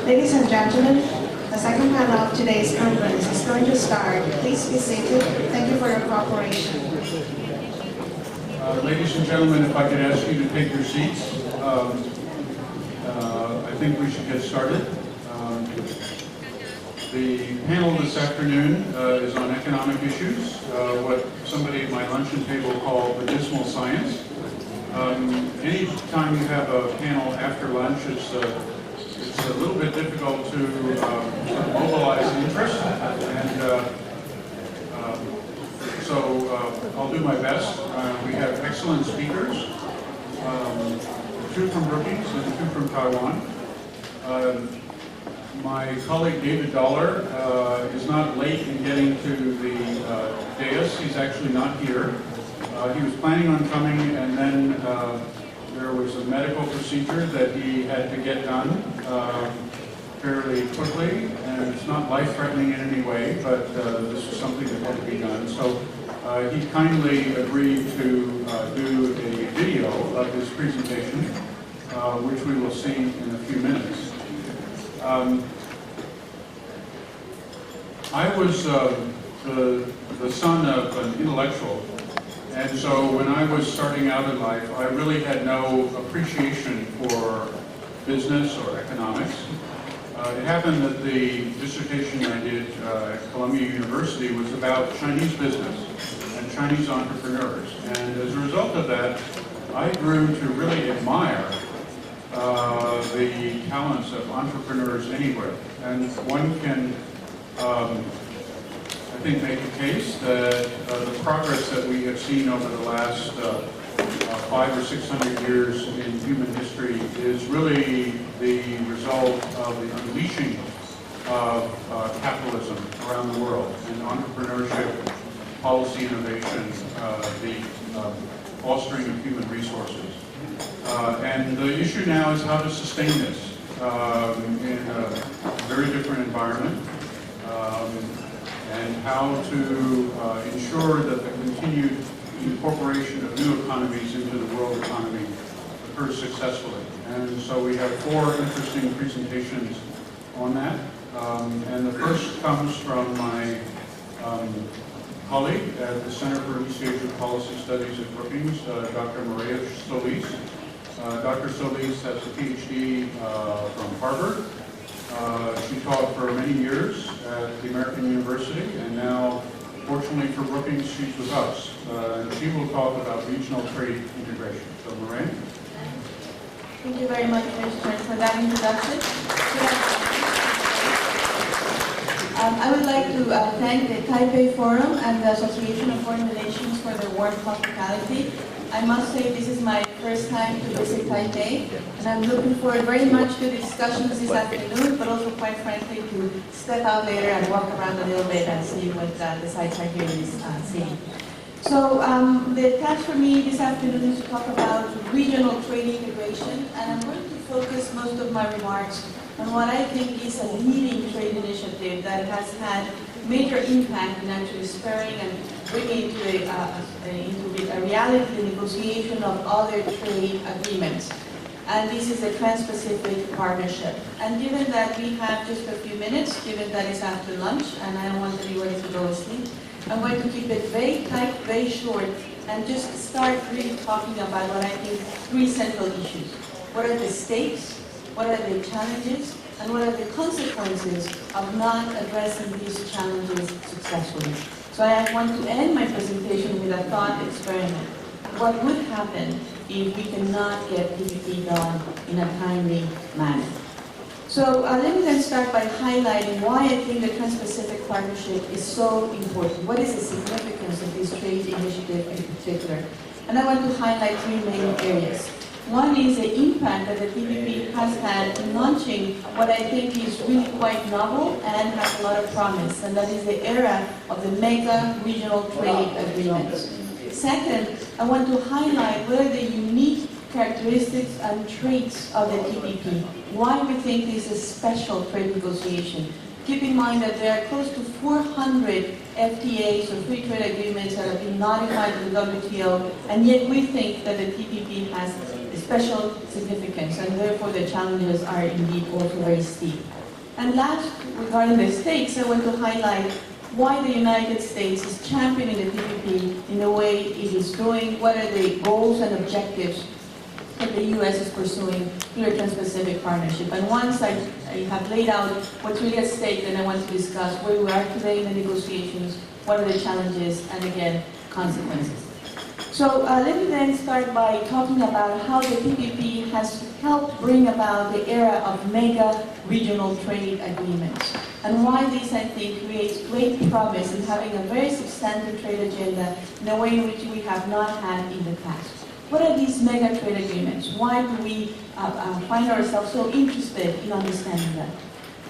Ladies and gentlemen, the second panel of today's conference is going to start. Please be seated. Thank you for your cooperation. Ladies and gentlemen, if I could ask you to take your seats, I think we should get started. The panel this afternoon is on economic issues, what somebody at my luncheon table called medicinal science. Any time you have a panel after lunch, it's a little bit difficult to mobilize interest, and so I'll do my best. We have excellent speakers, 2 from Brookings and 2 from Taiwan. My colleague David Dollar is not late in getting to the dais. He's actually not here. He was planning on coming, and then there was a medical procedure that he had to get done fairly quickly, and it's not life-threatening in any way, but this is something that had to be done. So he kindly agreed to do a video of his presentation, which we will see in a few minutes. I was the son of an intellectual, and so when I was starting out in life, I really had no appreciation for business or economics. It happened that the dissertation I did at Columbia University was about Chinese business and Chinese entrepreneurs, and as a result of that, I grew to really admire the talents of entrepreneurs anywhere. And one can, I think, make a case that the progress that we have seen over the last 500 or 600 years in human history is really the result of the unleashing of capitalism around the world, and entrepreneurship, policy innovation, the fostering of human resources. And the issue now is how to sustain this in a very different environment, and how to ensure that the continued incorporation of new economies into the world economy occurs successfully. And so we have 4 interesting presentations on that. And the first comes from my colleague at the Center for East Asia Policy Studies at Brookings, Dr. Maria Solis. Dr. Solis has a PhD from Harvard. She taught for many years at the American University, and now, fortunately for Brookings, she's with us. And she will talk about regional trade integration. So, Maria? Thank you very much, Mr. for that introduction. I would like to thank the Taipei Forum and the Association of Foreign Relations for their warm hospitality. I must say this is my first time to visit Taipei, and I'm looking forward very much to the discussions this afternoon, but also, quite frankly, to step out later and walk around a little bit and see what the sights are here in this city. So the task for me this afternoon is to talk about regional trade integration, and I'm going to focus most of my remarks on what I think is a leading trade initiative that has had major impact in actually spurring and bringing into a reality the negotiation of other trade agreements. And this is the Trans-Pacific Partnership. And given that we have just a few minutes, given that it's after lunch and I don't want to be ready to go to sleep, I'm going to keep it very tight, very short, and just start really talking about what I think 3 central issues. What are the stakes? What are the challenges? And what are the consequences of not addressing these challenges successfully? So I want to end my presentation with a thought experiment. What would happen if we cannot get TPP done in a timely manner? So let me then start by highlighting why I think the Trans-Pacific Partnership is so important. What is the significance of this trade initiative in particular? And I want to highlight 3 main areas. One is the impact that the TPP has had in launching what I think is really quite novel and has a lot of promise, and that is the era of the mega regional trade agreements. Second, I want to highlight what are the unique characteristics and traits of the TPP, why we think this is a special trade negotiation. Keep in mind that there are close to 400 FTAs, or free trade agreements, that have been notified to the WTO, and yet we think that the TPP has special significance, and therefore the challenges are indeed also very steep. And last, regarding the stakes, I want to highlight why the United States is championing the TPP in the way it is doing, what are the goals and objectives that the U.S. is pursuing through the Trans-Pacific Partnership. And once I have laid out what's really at stake, then I want to discuss where we are today in the negotiations, what are the challenges, and again, consequences. So let me then start by talking about how the TPP has helped bring about the era of mega regional trade agreements, and why this, I think, creates great promise in having a very substantive trade agenda in a way in which we have not had in the past. What are these mega trade agreements? Why do we find ourselves so interested in understanding that?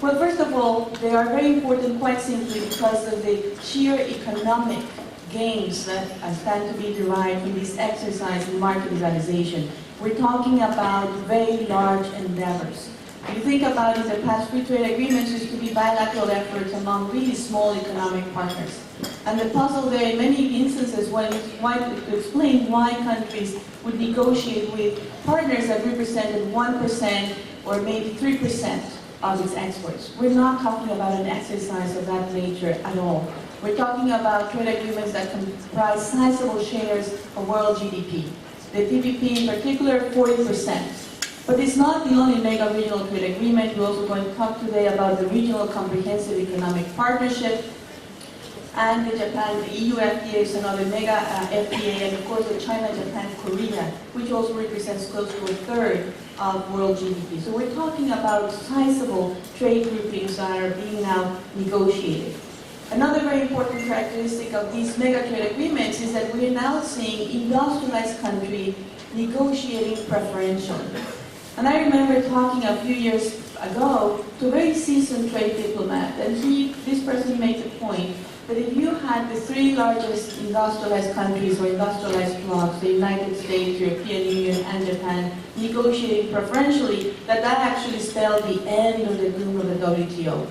Well, first of all, they are very important quite simply because of the sheer economic gains that stand to be derived from this exercise in market liberalization. We're talking about very large endeavors. If you think about it, the past free trade agreements used to be bilateral efforts among really small economic partners. And the puzzle there in many instances was to explain why countries would negotiate with partners that represented 1% or maybe 3% of its exports. We're not talking about an exercise of that nature at all. We're talking about trade agreements that comprise sizable shares of world GDP. The TPP in particular, 40%. But it's not the only mega regional trade agreement. We're also going to talk today about the Regional Comprehensive Economic Partnership, and the Japan, the EU FTA is another mega FTA, and of course the China, Japan, Korea, which also represents close to a third of world GDP. So we're talking about sizable trade groupings that are being now negotiated. Another very important characteristic of these mega trade agreements is that we're now seeing industrialized countries negotiating preferential. And I remember talking a few years ago to a very seasoned trade diplomat, and this person made the point that if you had the three largest industrialized countries or industrialized blocs, the United States, European Union, and Japan, negotiating preferentially, that actually spelled the end of the doom of the WTO.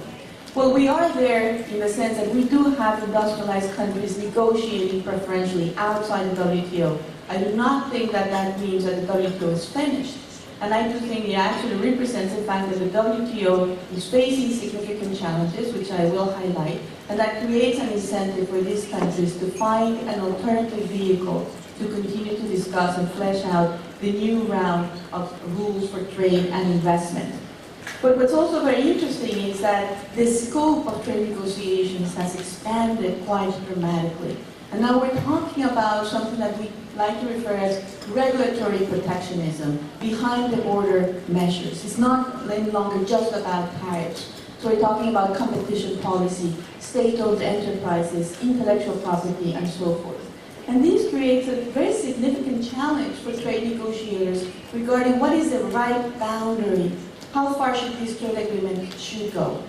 Well, we are there in the sense that we do have industrialized countries negotiating preferentially outside the WTO. I do not think that that means that the WTO is finished. And I do think it actually represents the fact that the WTO is facing significant challenges, which I will highlight, and that creates an incentive for these countries to find an alternative vehicle to continue to discuss and flesh out the new round of rules for trade and investment. But what's also very interesting is that the scope of trade negotiations has expanded quite dramatically. And now we're talking about something that we like to refer as regulatory protectionism, behind-the-border measures. It's not any longer just about tariffs. So we're talking about competition policy, state-owned enterprises, intellectual property, and so forth. And this creates a very significant challenge for trade negotiators regarding what is the right boundary. How far should this trade agreement should go?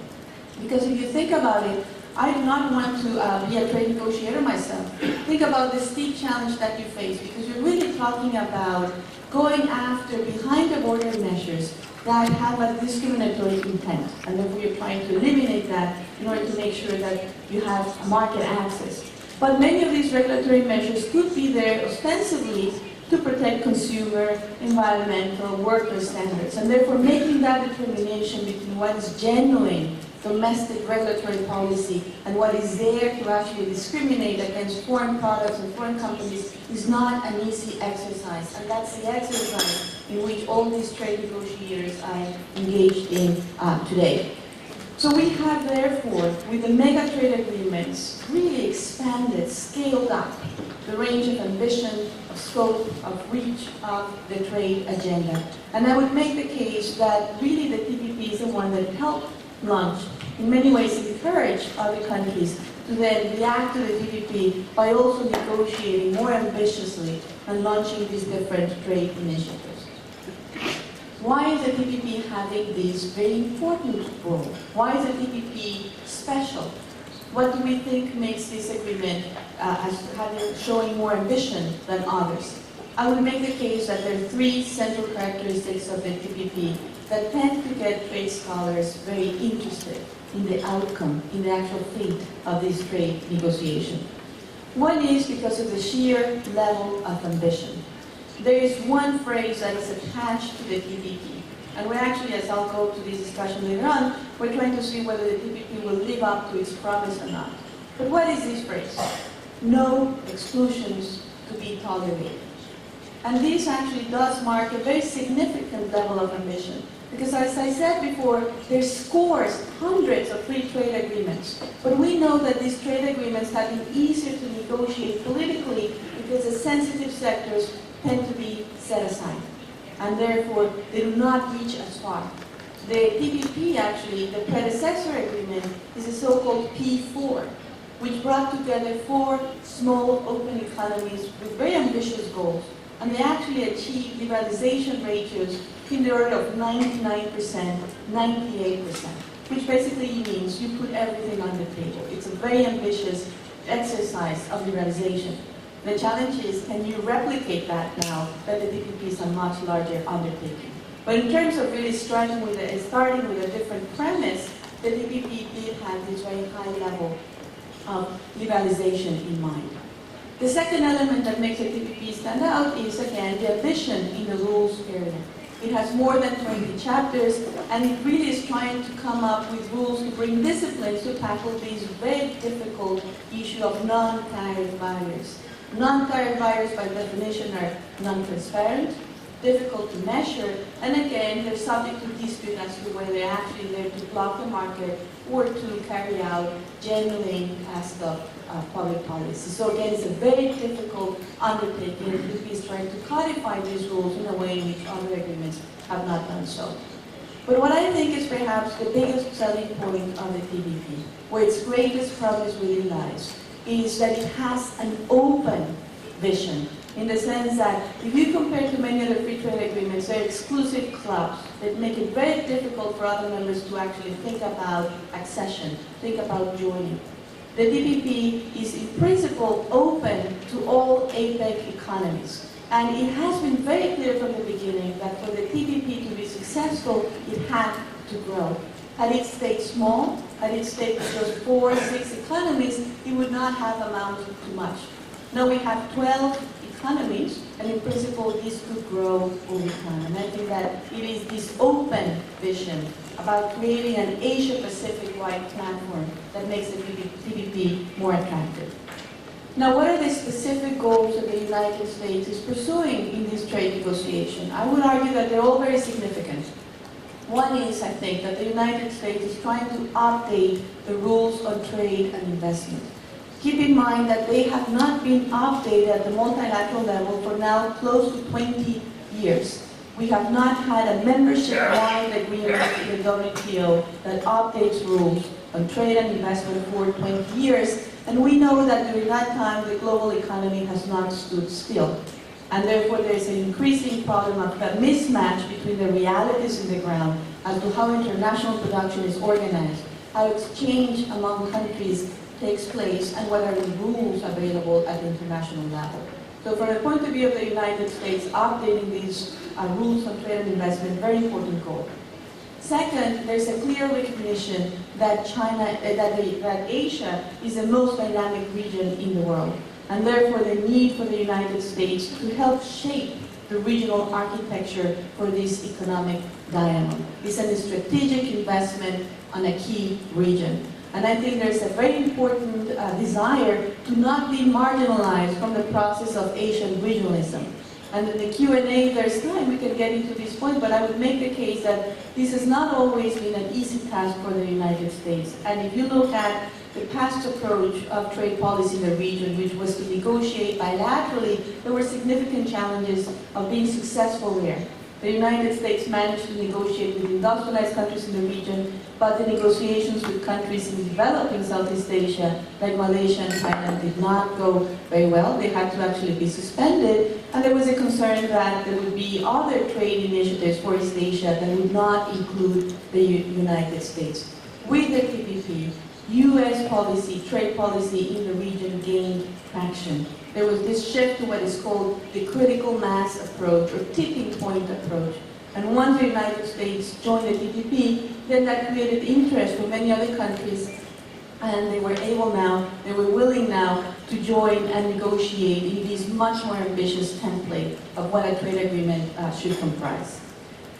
Because if you think about it, I do not want to be a trade negotiator myself. Think about the steep challenge that you face, because you're really talking about going after behind-the-border measures that have a discriminatory intent, and therefore you're trying to eliminate that in order to make sure that you have market access. But many of these regulatory measures could be there ostensibly to protect consumer, environmental, worker standards, and therefore making that determination between what is genuine domestic regulatory policy and what is there to actually discriminate against foreign products and foreign companies is not an easy exercise. And that's the exercise in which all these trade negotiators are engaged in today. So we have, therefore, with the mega trade agreements, really expanded, scaled up the range of ambition, of scope, of reach of the trade agenda. And I would make the case that really the TPP is the one that helped launch, in many ways encourage other countries to then react to the TPP by also negotiating more ambitiously and launching these different trade initiatives. Why is the TPP having this very important role? Why is the TPP special? What do we think makes this agreement showing more ambition than others? I would make the case that there are three central characteristics of the TPP that tend to get trade scholars very interested in the outcome, in the actual fate of this trade negotiation. One is because of the sheer level of ambition. there is one phrase that is attached to the TPP. And we're actually, as I'll go to this discussion later on, we're trying to see whether the TPP will live up to its promise or not. But what is this phrase? No exclusions to be tolerated. And this actually does mark a very significant level of ambition. Because as I said before, there's scores, hundreds of free trade agreements. But we know that these trade agreements have been easier to negotiate politically because the sensitive sectors tend to be set aside. And therefore, they do not reach as far. The TPP, actually, the predecessor agreement, is a so-called P4, which brought together 4 small open economies with very ambitious goals. And they actually achieved liberalization ratios in the order of 99%, 98%, which basically means you put everything on the table. It's a very ambitious exercise of liberalization. The challenge is, can you replicate that now that the TPP is a much larger undertaking? But in terms of really starting with a different premise, the TPP did have this very high level of liberalization in mind. The second element that makes the TPP stand out is, again, the ambition in the rules area. It has more than 20 chapters, and it really is trying to come up with rules to bring disciplines to tackle this very difficult issue of non-tariff barriers. Non-tariff barriers, by definition, are non-transparent, difficult to measure, and again, they're subject to dispute as to whether they're actually there to block the market or to carry out genuine task of public policy. So again, it's a very difficult undertaking. TPP is trying to codify these rules in a way in which other agreements have not done so. But what I think is perhaps the biggest selling point of the TPP, where its greatest promise really lies, is that it has an open vision, in the sense that if you compare to many other free trade agreements, they're exclusive clubs that make it very difficult for other members to actually think about accession, think about joining. The TPP is in principle open to all APEC economies. And it has been very clear from the beginning that for the TPP to be successful, it had to grow. Had it stayed small, had it stayed with just 4 or 6 economies, it would not have amounted to much. Now we have 12 economies, and in principle, this could grow over time. And I think that it is this open vision about creating an Asia-Pacific-wide platform that makes the TPP more attractive. Now, what are the specific goals that the United States is pursuing in this trade negotiation? I would argue that they're all very significant. One is, I think, that the United States is trying to update the rules on trade and investment. Keep in mind that they have not been updated at the multilateral level for now close to 20 years. We have not had a membership-wide agreement in the WTO that updates rules on trade and investment for 20 years, and we know that during that time the global economy has not stood still. And therefore there is an increasing problem of a mismatch between the realities in the ground as to how international production is organized, how exchange among countries takes place, and what are the rules available at the international level. So from the point of view of the United States, updating these rules on trade and investment, very important goal. Second, there's a clear recognition that that Asia is the most dynamic region in the world, and therefore the need for the United States to help shape the regional architecture for this economic dialogue. It's a strategic investment on a key region. And I think there's a very important desire to not be marginalized from the process of Asian regionalism. And in the Q&A, if there's time, we can get into this point, but I would make the case that this has not always been an easy task for the United States. And if you look at the past approach of trade policy in the region, which was to negotiate bilaterally, there were significant challenges of being successful there. The United States managed to negotiate with industrialized countries in the region, but the negotiations with countries in developing Southeast Asia, like Malaysia and Thailand, did not go very well. They had to actually be suspended, and there was a concern that there would be other trade initiatives for East Asia that would not include the United States. With the TPP, U.S. policy, trade policy in the region gained traction. There was this shift to what is called the critical mass approach, or tipping point approach. And once the United States joined the TPP, then that created interest for many other countries And they were willing now to join and negotiate in this much more ambitious template of what a trade agreement should comprise.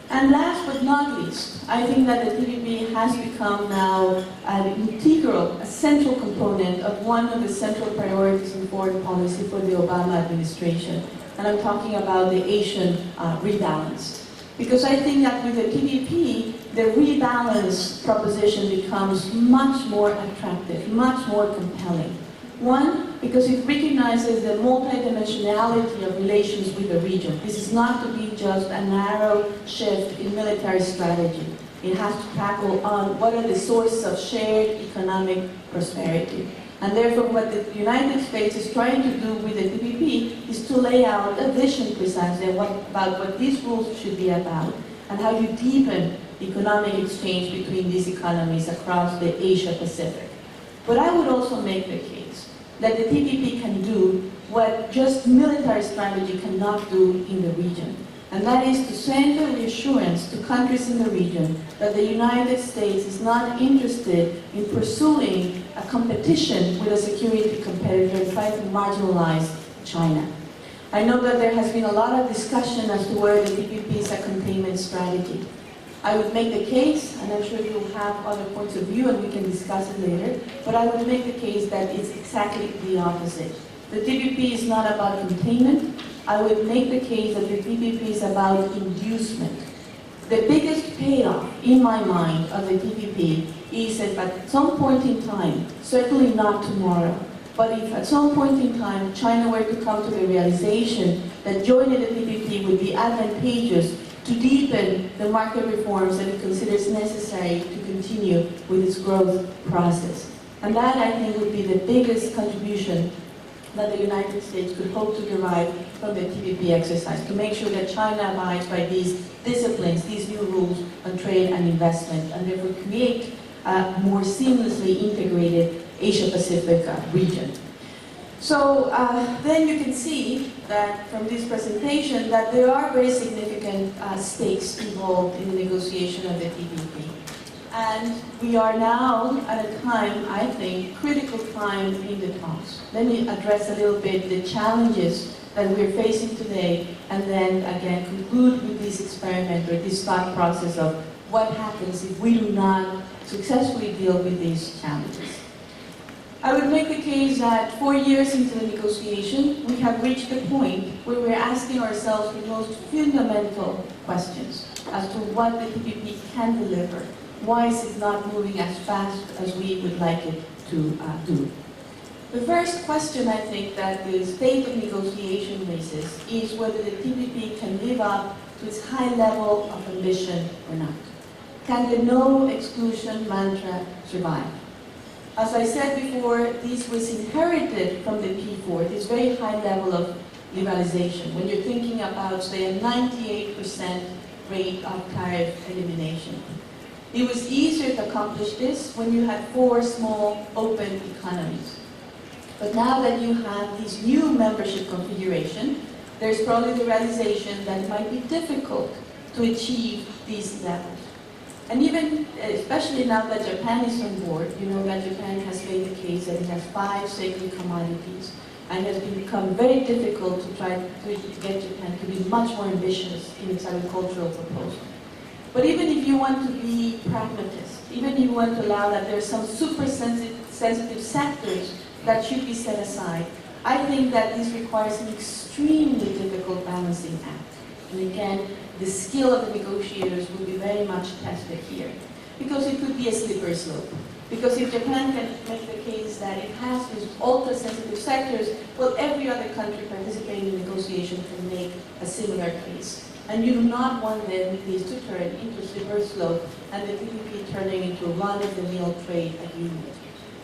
And last but not least, I think that the TPP has become now an integral, a central component of one of the central priorities in foreign policy for the Obama administration. And I'm talking about the Asian rebalance. Because I think that with the TPP, the rebalance proposition becomes much more attractive, much more compelling. One, because it recognizes the multidimensionality of relations with the region. This is not to be just a narrow shift in military strategy. It has to tackle on what are the sources of shared economic prosperity. And therefore, what the United States is trying to do with the TPP is to lay out a vision precisely about what these rules should be about and how you deepen economic exchange between these economies across the Asia Pacific. But I would also make the case that the TPP can do what just military strategy cannot do in the region. And that is to send a reassurance to countries in the region that the United States is not interested in pursuing a competition with a security competitor and trying to marginalize China. I know that there has been a lot of discussion as to whether the TPP is a containment strategy. I would make the case, and I'm sure you'll have other points of view and we can discuss it later, but I would make the case that it's exactly the opposite. The TPP is not about containment. I would make the case that the TPP is about inducement. The biggest payoff, in my mind, of the TPP is that at some point in time, certainly not tomorrow, but if at some point in time China were to come to the realization that joining the TPP would be advantageous to deepen the market reforms that it considers necessary to continue with its growth process. And that, I think, would be the biggest contribution that the United States could hope to derive from the TPP exercise, to make sure that China abides by these disciplines, these new rules on trade and investment, and therefore create a more seamlessly integrated Asia-Pacific region. So then you can see that from this presentation that there are very significant stakes involved in the negotiation of the TPP. And we are now at a time, I think, critical time in the talks. Let me address a little bit the challenges that we're facing today, and then again conclude with this experiment or this thought process of what happens if we do not successfully deal with these challenges. I would make the case that 4 years into the negotiation, we have reached the point where we're asking ourselves the most fundamental questions as to what the TPP can deliver. Why is it not moving as fast as we would like it to do? The first question, I think, that the state of negotiation raises is whether the TPP can live up to its high level of ambition or not. Can the no exclusion mantra survive? As I said before, this was inherited from the P4, this very high level of liberalization. When you're thinking about, say, a 98% rate of tariff elimination. It was easier to accomplish this when you had 4 small, open economies. But now that you have this new membership configuration, there's probably the realization that it might be difficult to achieve these levels. And even, especially now that Japan is on board, you know that Japan has made the case that it has 5 sacred commodities, and it has become very difficult to try to get Japan to be much more ambitious in its agricultural proposal. But even if you want to be pragmatist, even if you want to allow that there are some super sensitive sectors that should be set aside, I think that this requires an extremely difficult balancing act. And again, the skill of the negotiators will be very much tested here. Because it could be a slippery slope. Because if Japan can make the case that it has these ultra-sensitive sectors, well, every other country participating in negotiation can make a similar case. And you do not want then these to turn into a slippery slope and the TPP turning into a run-of-the-mill trade agreement.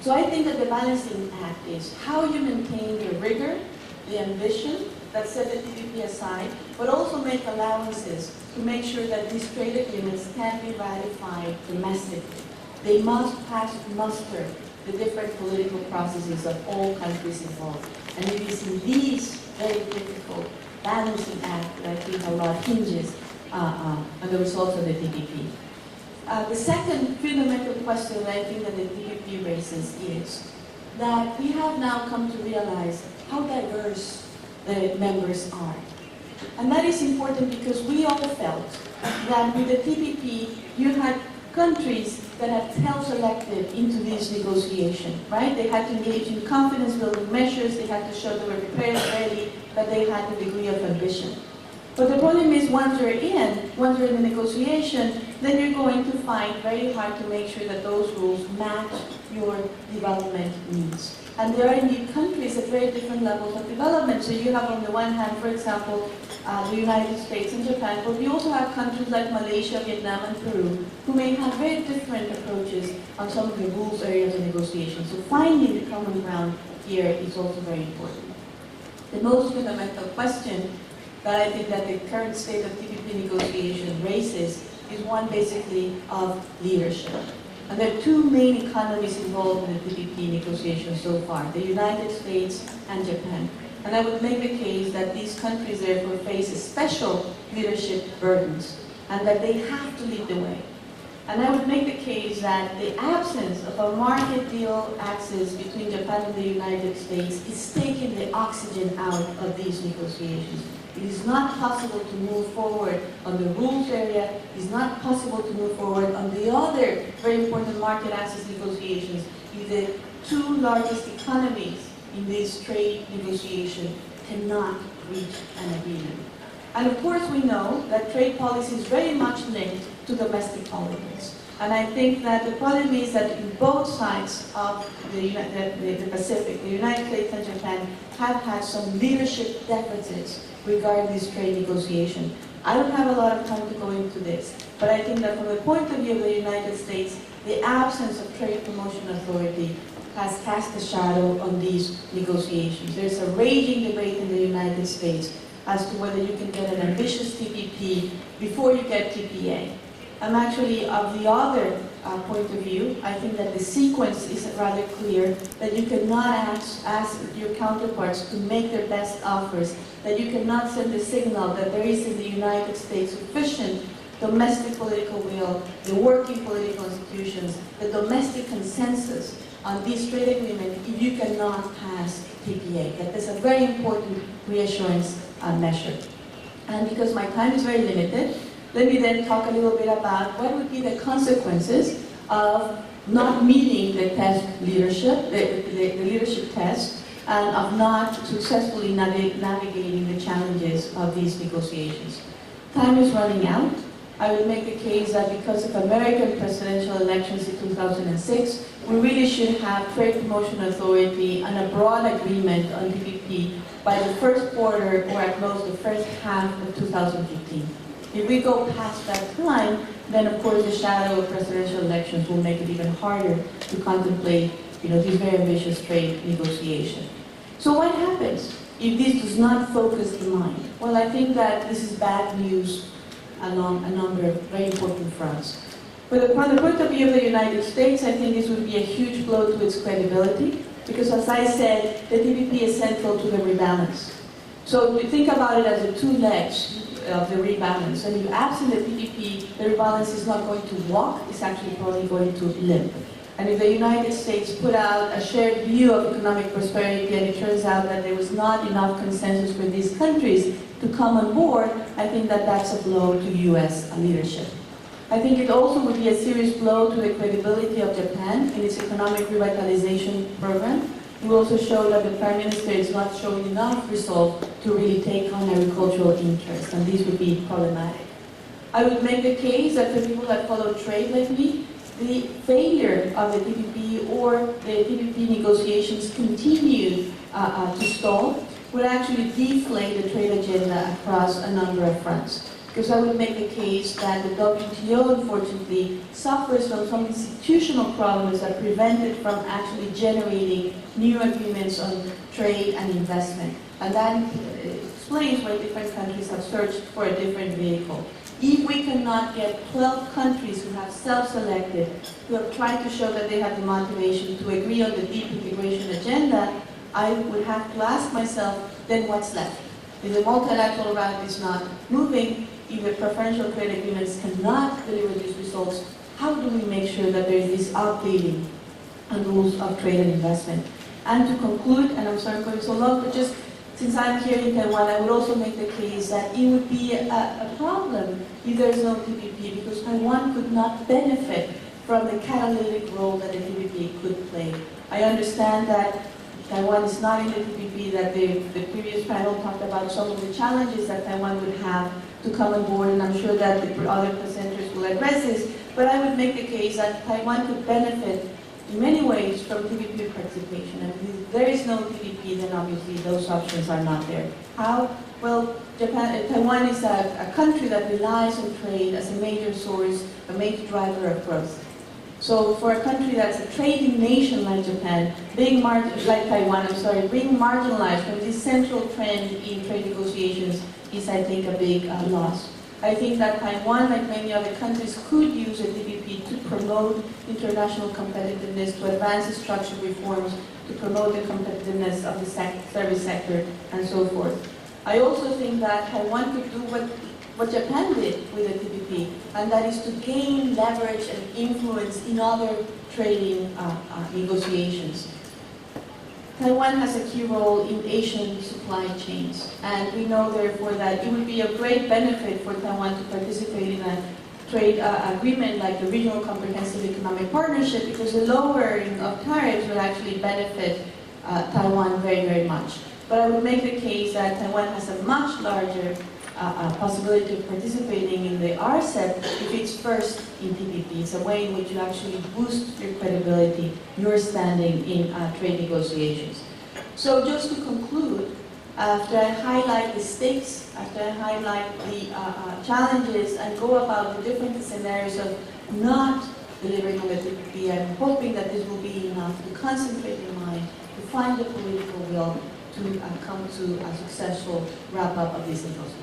So I think that the balancing act is how you maintain the rigor, the ambition that set the TPP aside, but also make allowances to make sure that these trade agreements can be ratified domestically. They must pass muster the different political processes of all countries involved. And it is in these very difficult balancing act that I think a lot hinges on the results of the TPP. The second fundamental question that I think that the TPP raises is that we have now come to realize how diverse the members are. And that is important because we all felt that with the TPP, you had countries that had self-selected into this negotiation, right? They had to engage in confidence-building measures, they had to show they were prepared already, that they had a degree of ambition. But the problem is once you're in the negotiation, then you're going to find very hard to make sure that those rules match your development needs. And there are indeed countries at very different levels of development. So you have on the one hand, for example, the United States and Japan, but you also have countries like Malaysia, Vietnam, and Peru, who may have very different approaches on some of the rules areas of negotiation. So finding the common ground here is also very important. The most fundamental question that I think that the current state of TPP negotiation raises is one basically of leadership. And there are two main economies involved in the TPP negotiations so far, the United States and Japan. And I would make the case that these countries therefore face special leadership burdens and that they have to lead the way. And I would make the case that the absence of a market deal access between Japan and the United States is taking the oxygen out of these negotiations. It is not possible to move forward on the rules area. It is not possible to move forward on the other very important market access negotiations if the two largest economies in this trade negotiation cannot reach an agreement. And of course we know that trade policy is very much linked to domestic politics. And I think that the problem is that in both sides of the Pacific, the United States and Japan have had some leadership deficits regarding this trade negotiation. I don't have a lot of time to go into this, but I think that from the point of view of the United States, the absence of trade promotion authority has cast a shadow on these negotiations. There's a raging debate in the United States as to whether you can get an ambitious TPP before you get TPA. I'm actually of the other point of view. I think that the sequence is rather clear, that you cannot ask your counterparts to make their best offers, that you cannot send a signal that there is in the United States sufficient domestic political will, the working political institutions, the domestic consensus on this trade agreement if you cannot pass TPA. That is a very important reassurance measure. And because my time is very limited, let me then talk a little bit about what would be the consequences of not meeting the test leadership, the leadership test, and of not successfully navigating the challenges of these negotiations. Time is running out. I would make the case that because of American presidential elections in 2006, we really should have trade promotion authority and a broad agreement on TPP by the first quarter or at most the first half of 2015. If we go past that time, then of course the shadow of presidential elections will make it even harder to contemplate, these very ambitious trade negotiations. So what happens if this does not focus the mind? Well, I think that this is bad news along a number of very important fronts. From the point of view of the United States, I think this would be a huge blow to its credibility, because as I said, the TPP is central to the rebalance. So we think about it as the two legs of the rebalance. And if absent the TPP, the rebalance is not going to walk, it's actually probably going to limp. And if the United States put out a shared view of economic prosperity and it turns out that there was not enough consensus for these countries to come on board, I think that that's a blow to U.S. leadership. I think it also would be a serious blow to the credibility of Japan in its economic revitalization program. It will also show that the Prime Minister is not showing enough resolve to really take on agricultural interests, and these would be problematic. I would make the case that for people that follow trade like me, the failure of the TPP or the TPP negotiations continue to stall would actually deflate the trade agenda across a number of fronts. Because I would make the case that the WTO, unfortunately, suffers from some institutional problems that prevent it from actually generating new agreements on trade and investment. And that explains why different countries have searched for a different vehicle. If we cannot get 12 countries who have self-selected, who have tried to show that they have the motivation to agree on the deep integration agenda, I would have to ask myself, then what's left? If the multilateral route is not moving, if the preferential trade agreements cannot deliver these results, how do we make sure that there is this updating on rules of trade and investment? And to conclude, and I'm sorry for going so long, but just since I'm here in Taiwan, I would also make the case that it would be a problem if there is no TPP, because Taiwan could not benefit from the catalytic role that the TPP could play. I understand that Taiwan is not in the TPP, that the previous panel talked about some of the challenges that Taiwan would have to come on board, and I'm sure that the other presenters will address this, but I would make the case that Taiwan could benefit in many ways from TPP participation. And if there is no TPP, then obviously those options are not there. How? Well, Taiwan is a country that relies on trade as a major source, a major driver of growth. So for a country that's a trading nation like Japan, being like Taiwan, being marginalized from this central trend in trade negotiations is, I think, a big loss. I think that Taiwan, like many other countries, could use a TPP to promote international competitiveness, to advance the structural reforms, to promote the competitiveness of the service sector, and so forth. I also think that Taiwan could do what Japan did with the TPP, and that is to gain leverage and influence in other trading negotiations. Taiwan has a key role in Asian supply chains, and we know therefore that it would be a great benefit for Taiwan to participate in a trade agreement like the Regional Comprehensive Economic Partnership, because the lowering of tariffs would actually benefit Taiwan very, very much. But I would make the case that Taiwan has a much larger possibility of participating in the RCEP if it's first in TPP. It's a way in which you actually boost your credibility, your standing in trade negotiations. So just to conclude, after I highlight the stakes, after I highlight the challenges and go about the different scenarios of not delivering on the TPP, I'm hoping that this will be enough to concentrate your mind, to find the political will to come to a successful wrap-up of these negotiations.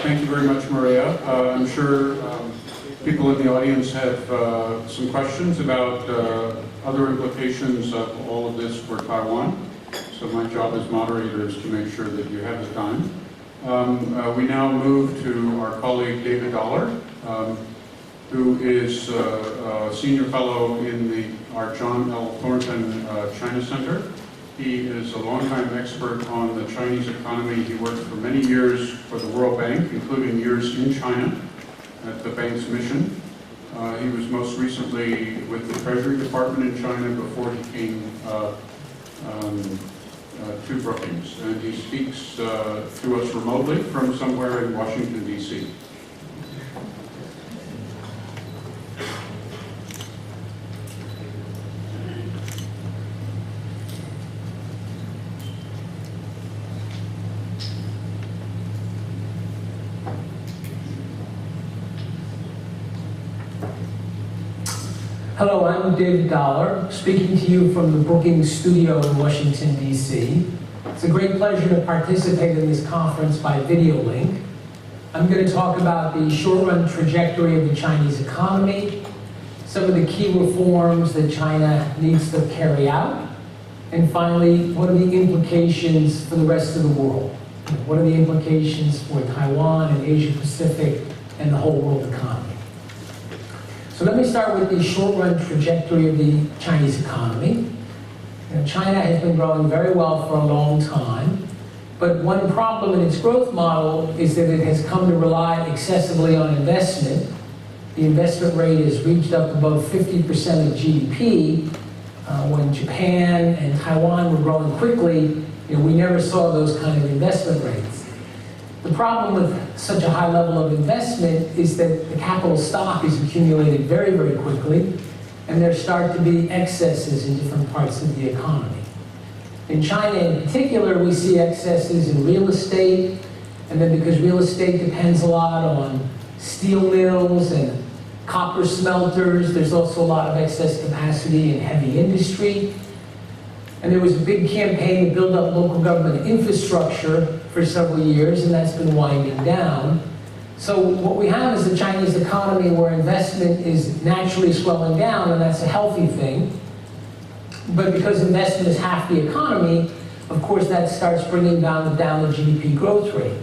Thank you very much, Maria. I'm sure people in the audience have some questions about other implications of all of this for Taiwan. So my job as moderator is to make sure that you have the time. We now move to our colleague David Dollar, who is a senior fellow in our John L. Thornton China Center. He is a longtime expert on the Chinese economy. He worked for many years for the World Bank, including years in China at the bank's mission. He was most recently with the Treasury Department in China before he came to Brookings. And he speaks to us remotely from somewhere in Washington, D.C. Hello, I'm David Dollar, speaking to you from the Brookings studio in Washington, D.C. It's a great pleasure to participate in this conference by video link. I'm going to talk about the short-run trajectory of the Chinese economy, some of the key reforms that China needs to carry out, and finally, what are the implications for the rest of the world? What are the implications for Taiwan and Asia Pacific and the whole world economy? So let me start with the short-run trajectory of the Chinese economy. China has been growing very well for a long time, but one problem in its growth model is that it has come to rely excessively on investment. The investment rate has reached up above 50% of GDP. When Japan and Taiwan were growing quickly, we never saw those kind of investment rates. The problem with such a high level of investment is that the capital stock is accumulated very, very quickly, and there start to be excesses in different parts of the economy. In China in particular, we see excesses in real estate, and then because real estate depends a lot on steel mills and copper smelters, there's also a lot of excess capacity in heavy industry. And there was a big campaign to build up local government infrastructure for several years, and that's been winding down. So what we have is a Chinese economy where investment is naturally slowing down, and that's a healthy thing. But because investment is half the economy, of course that starts bringing down the GDP growth rate.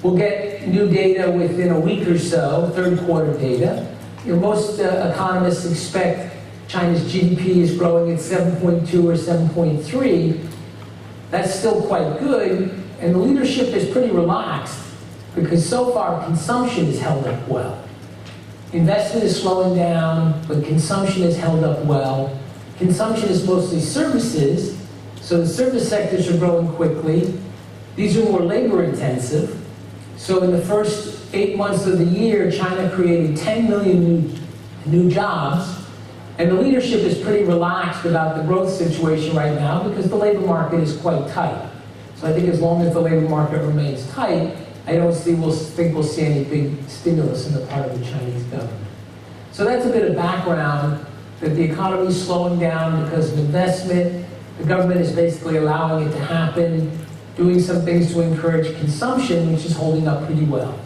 We'll get new data within a week or so, third quarter data. Most economists expect China's GDP is growing at 7.2 or 7.3. That's still quite good, and the leadership is pretty relaxed because so far consumption has held up well. Investment is slowing down, but consumption has held up well. Consumption is mostly services, so the service sectors are growing quickly. These are more labor intensive. So in the first 8 months of the year, China created 10 million new jobs, and the leadership is pretty relaxed about the growth situation right now because the labor market is quite tight. So I think as long as the labor market remains tight, I don't think we'll see any big stimulus on the part of the Chinese government. So that's a bit of background, that the economy is slowing down because of investment. The government is basically allowing it to happen, doing some things to encourage consumption, which is holding up pretty well.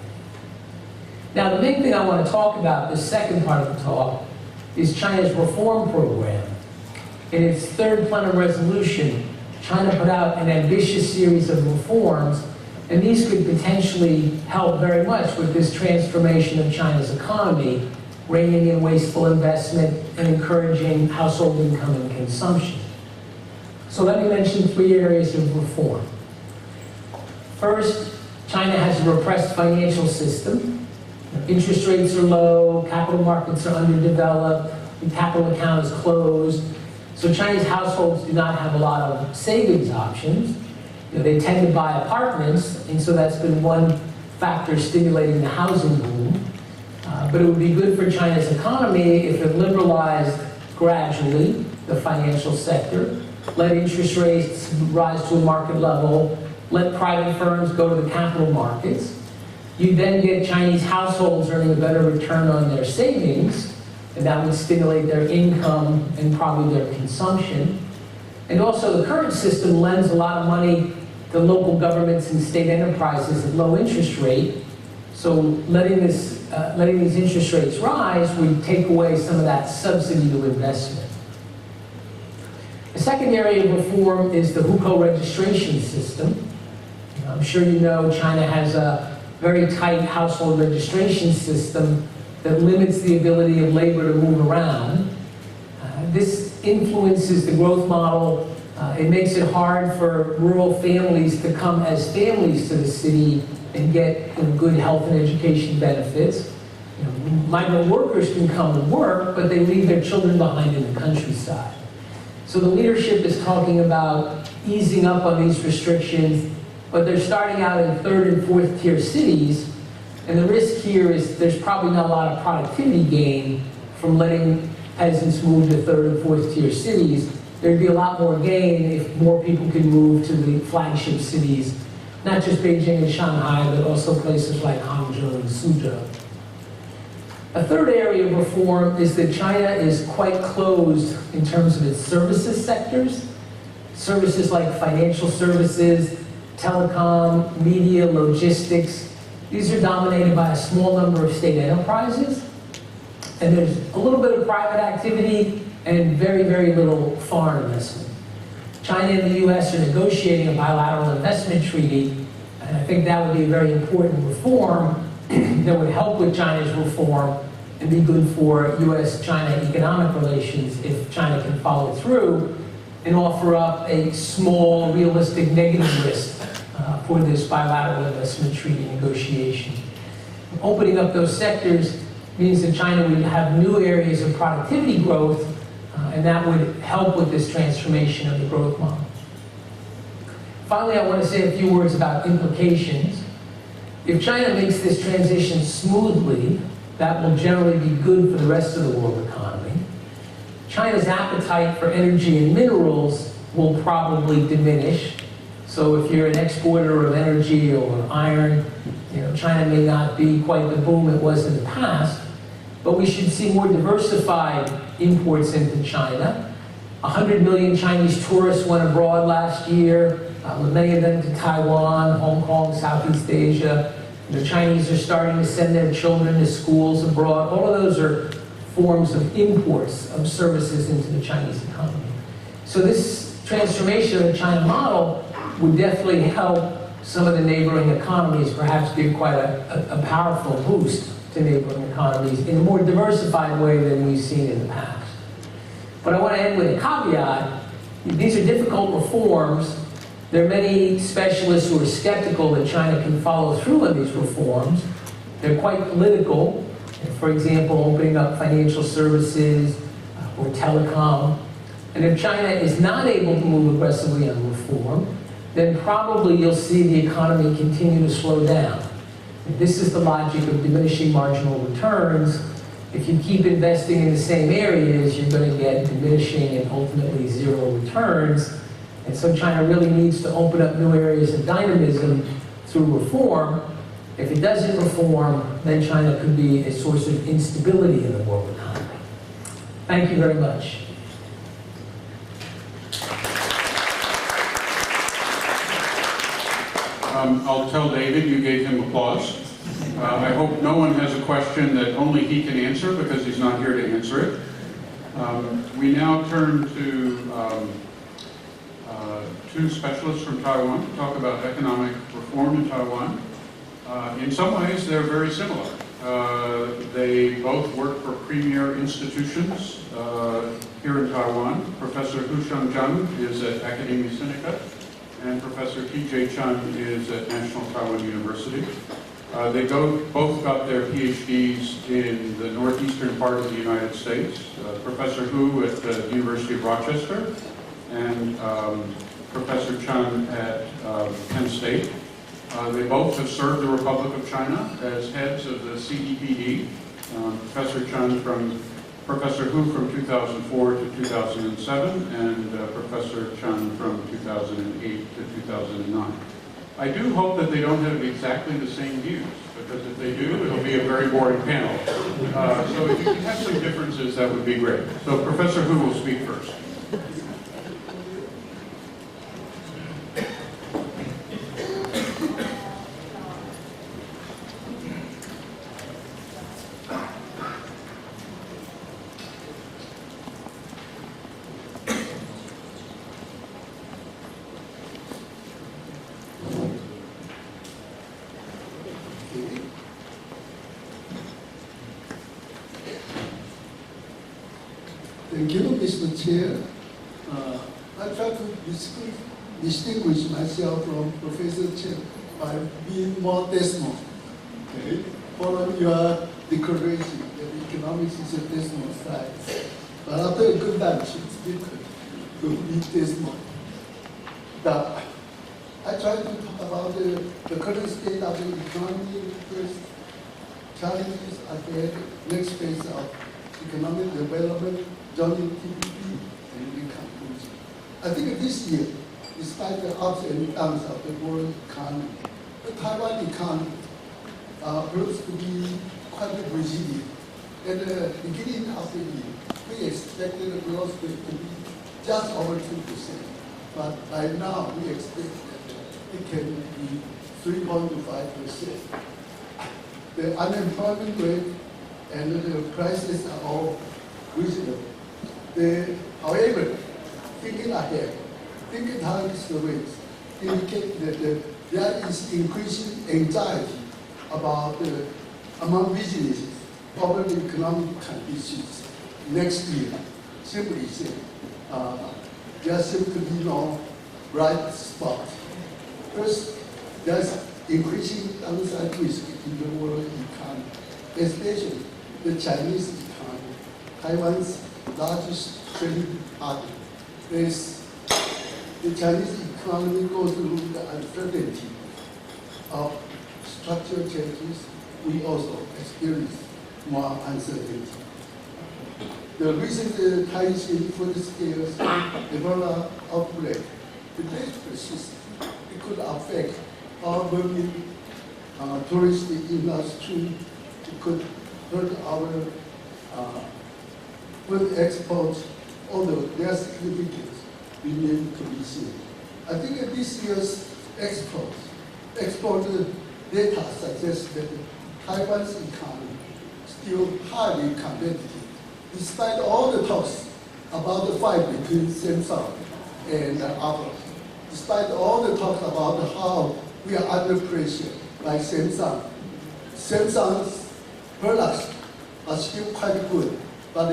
Now, the main thing I want to talk about, the second part of the talk, is China's reform program. In its third plenum resolution, China put out an ambitious series of reforms, and these could potentially help very much with this transformation of China's economy, reining in wasteful investment and encouraging household income and consumption. So let me mention 3 areas of reform. First, China has a repressed financial system. Interest rates are low, capital markets are underdeveloped, the capital account is closed. So Chinese households do not have a lot of savings options. They tend to buy apartments, and so that's been one factor stimulating the housing boom. But it would be good for China's economy if it liberalized gradually the financial sector, let interest rates rise to a market level, let private firms go to the capital markets. You then get Chinese households earning a better return on their savings, and that would stimulate their income and probably their consumption. And also, the current system lends a lot of money to local governments and state enterprises at low interest rate. So letting these interest rates rise would take away some of that subsidy to investment. The second area of reform is the hukou registration system. I'm sure you know China has a very tight household registration system that limits the ability of labor to move around. This influences the growth model. It makes it hard for rural families to come as families to the city and get good health and education benefits. Migrant workers can come and work, but they leave their children behind in the countryside. So the leadership is talking about easing up on these restrictions, but they're starting out in third and fourth tier cities, and the risk here is there's probably not a lot of productivity gain from letting peasants move to third and fourth tier cities. There'd be a lot more gain if more people could move to the flagship cities, not just Beijing and Shanghai, but also places like Hangzhou and Suzhou. A third area of reform is that China is quite closed in terms of its services sectors. Services like financial services, telecom, media, logistics, these are dominated by a small number of state enterprises. And there's a little bit of private activity and very, very little foreign investment. China and the US are negotiating a bilateral investment treaty, and I think that would be a very important reform that would help with China's reform and be good for US-China economic relations if China can follow through and offer up a small, realistic negative risk for this bilateral investment treaty negotiation. Opening up those sectors means that China would have new areas of productivity growth, and that would help with this transformation of the growth model. Finally, I want to say a few words about implications. If China makes this transition smoothly, that will generally be good for the rest of the world economy. China's appetite for energy and minerals will probably diminish. So if you're an exporter of energy or iron, China may not be quite the boom it was in the past, but we should see more diversified imports into China. 100 million Chinese tourists went abroad last year, many of them to Taiwan, Hong Kong, Southeast Asia. The Chinese are starting to send their children to schools abroad. All of those are forms of imports of services into the Chinese economy. So this transformation of the China model would definitely help some of the neighboring economies perhaps give quite a powerful boost to neighboring economies in a more diversified way than we've seen in the past. But I want to end with a caveat. These are difficult reforms. There are many specialists who are skeptical that China can follow through on these reforms. They're quite political. For example, opening up financial services or telecom. And if China is not able to move aggressively on reform, then probably you'll see the economy continue to slow down. And this is the logic of diminishing marginal returns. If you keep investing in the same areas, you're going to get diminishing and ultimately zero returns. And so China really needs to open up new areas of dynamism through reform. If it doesn't reform, then China could be a source of instability in the world economy. Thank you very much. I'll tell David you gave him applause. I hope no one has a question that only he can answer because he's not here to answer it. We now turn to two specialists from Taiwan to talk about economic reform in Taiwan. In some ways, they're very similar. They both work for premier institutions here in Taiwan. Professor Hu Shangzheng is at Academia Sinica, and Professor T.J. Chun is at National Taiwan University. They both got their PhDs in the northeastern part of the United States. Professor Hu at the University of Rochester, and Professor Chun at Penn State. They both have served the Republic of China as heads of the CEPD. Professor Hu from 2004 to 2007, and Professor Chun from 2008 to 2009. I do hope that they don't have exactly the same views, because if they do, it'll be a very boring panel. So if you can have some differences, that would be great. So Professor Hu will speak first. Thank you, Mr. Chair. I try to distinguish myself from Professor Chen by being more decimal. Okay? Following your declaration that economics is a decimal science. But after a good lunch, it's difficult to be decimal. But I try to talk about the current state of the economy first, challenges ahead, next phase of economic development, joining TPP, and in conclusion. I think this year, despite the ups and downs of the world economy, the Taiwan economy proves to be quite resilient. At the beginning of the year, we expected the growth rate to be just over 2%. But by now, we expect that it can be 3.5%. The unemployment rate and the prices are all reasonable. However, thinking ahead, thinking how is the rates, indicate that there is increasing anxiety about among businesses over the economic conditions next year. Simply said, there seems to be no bright spot. First, there's increasing downside risk in the world economy, especially the Chinese economy, Taiwan's largest trading partner. As the Chinese economy goes through the uncertainty of structural changes, we also experience more uncertainty. The recent Taishan full-scale Ebola outbreak, if it persists, it could affect our booming tourist industry. It could hurt our food exports, although their significance remains to be seen. I think that this year's export data suggests that Taiwan's economy is still highly competitive, despite all the talks about the fight between Samsung and Apple, despite all the talks about how we are under pressure by Samsung. Samsung's products are still quite good, but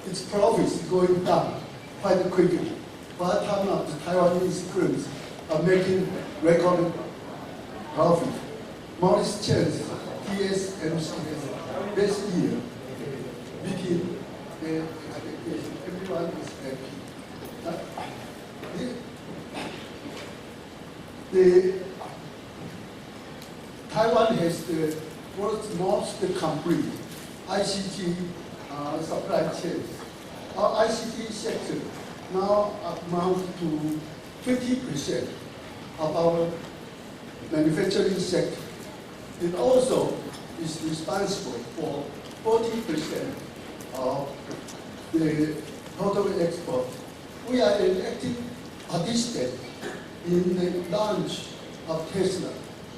its profits going down quite quickly. By the time the Taiwanese firms are making record profit. Morris Chan's TSMC this year beating the expectation. Everyone is happy. Taiwan has the world's most complete ICT supply chain. Our ICT sector now amount to 50% of our manufacturing sector. It also is responsible for 40% of the total export. We are an active participant in the launch of Tesla.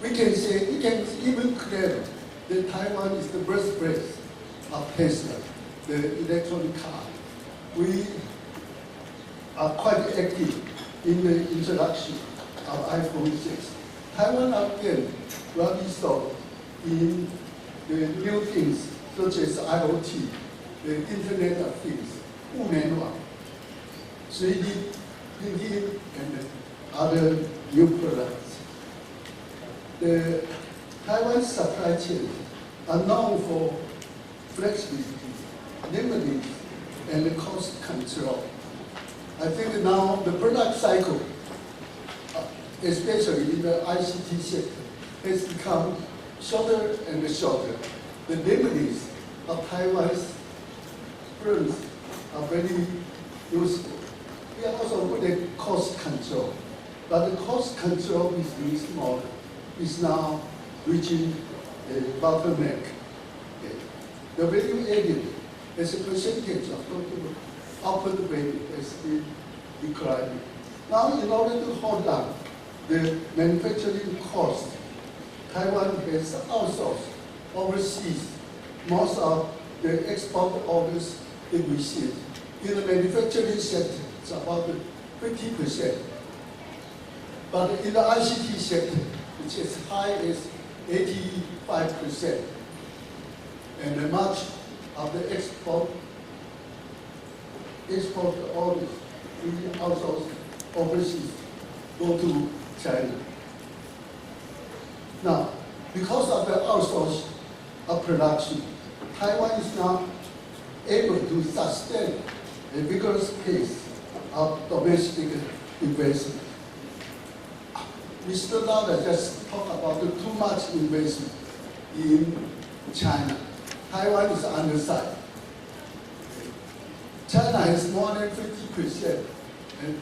We can even claim that Taiwan is the birthplace of Tesla, the electronic car. We are quite active in the introduction of iPhone 6. Taiwan again will be so in the new things such as IoT, the Internet of Things, 物联网, 3D printing, and other new products. The Taiwan supply chain are known for flexibility, nimbleness, and cost control. I think now the product cycle, especially in the ICT sector, has become shorter and shorter. The nimbleness of Taiwan's firms are very useful. We are also good at cost control, but the cost control business model is now reaching a bottleneck. Okay. The value added as a percentage of total output value has been declining. Now, in order to hold down the manufacturing cost, Taiwan has outsourced overseas most of the export orders it receives. In the manufacturing sector, it's about 50%. But in the ICT sector, it's as high as 85%. And much of the export orders we outsource overseas go to China. Now, because of the outsourcing of production, Taiwan is now able to sustain a vigorous pace of domestic investment. Mr. Lauder just talked about the too much investment in China. Taiwan is on the side. China has more than 50%, and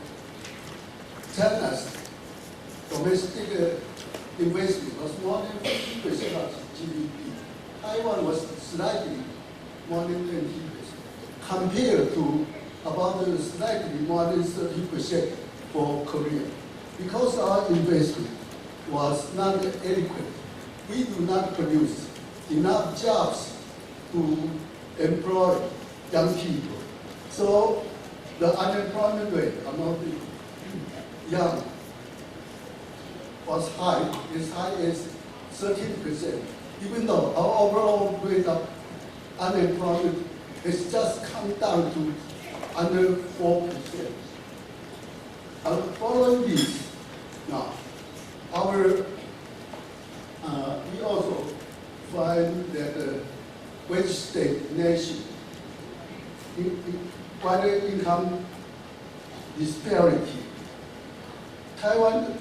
China's domestic investment was more than 50% of GDP. Taiwan was slightly more than 20%, compared to about slightly more than 30% for Korea. Because our investment was not adequate, we do not produce enough jobs to employ young people. So the unemployment rate among the young was as high as 13%, even though our overall rate of unemployment has just come down to under 4%. Following this, now, we also find that wage stagnation, wider income disparity. Taiwan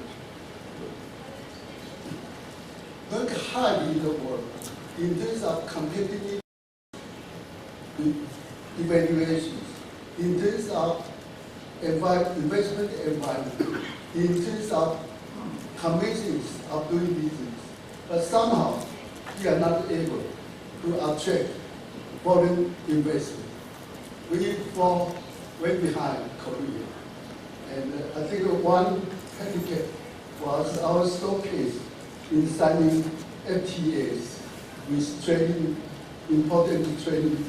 rank high in the world in terms of competitive evaluations, in terms of investment environment, in terms of convenience of doing business. But somehow, we are not able to attract foreign investment. We fall way behind Korea. And I think one handicap was our slow pace in signing FTAs with important trading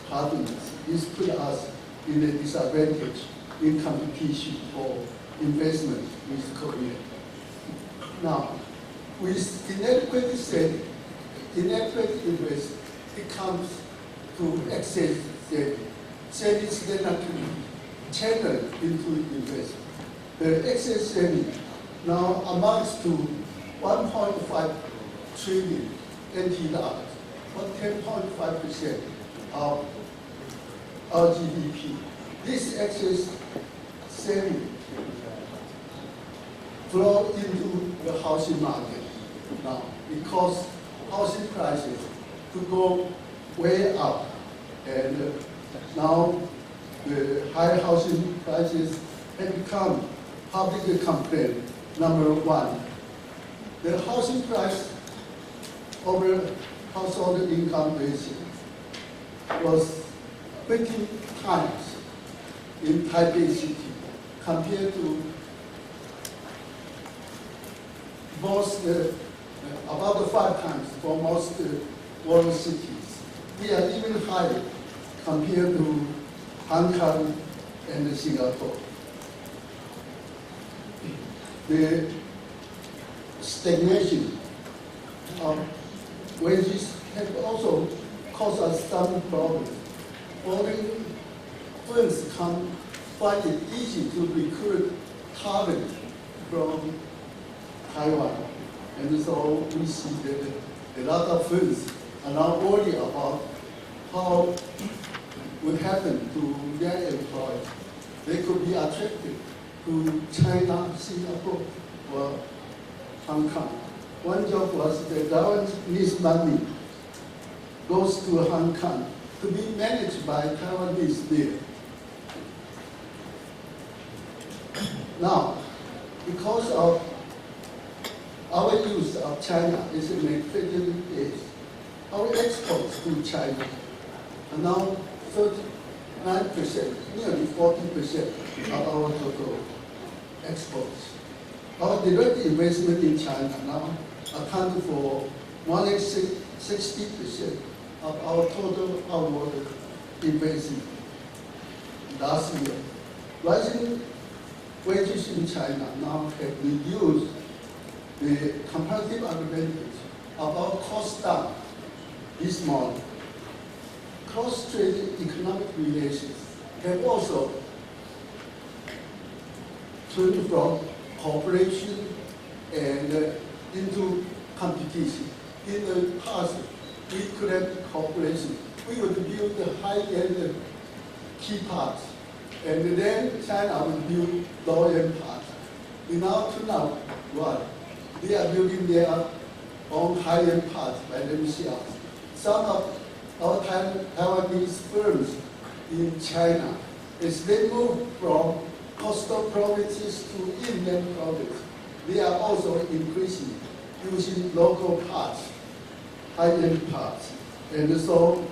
partners. This put us in a disadvantage in competition for investment with Korea. Now, with inadequate saving, inadequate investment, it comes to excess saving. Savings then are to be channeled into investment. The excess saving now amounts to 1.5 trillion NT dollars, or 10.5% of our GDP. This excess saving flow into the housing market now because housing prices could go way up, and now the high housing prices have become public complaint number one. The housing price over household income ratio was 20 times in Taipei City compared to most, about 5 times for most world cities. We are even higher compared to Hong Kong and Singapore. The stagnation of wages have also caused us some problems. Foreign firms find it easy to recruit talent from Taiwan. And so we see that a lot of firms are now worried about how would happen to their employees. They could be attracted to China, Singapore, or Hong Kong. One job was the Taiwanese money goes to Hong Kong to be managed by Taiwanese there. Now, because of our use of China as a manufacturing base, our exports to China are now 39%, nearly 40% of our total exports. Our direct investment in China now accounts for more than 60% of our total outward investment last year. Rising wages in China now have reduced the comparative advantage of our cost down this morning. Cross-strait economic relations have also turned from cooperation and into competition. In the past, we could have cooperation. We would build the high-end key parts, and then China would build low-end parts. We now turn out what? They are building their own high-end parts by themselves. Some of our Taiwanese firms in China, as they move from coastal provinces to inland provinces, they are also increasing using local parts, high-end parts. And so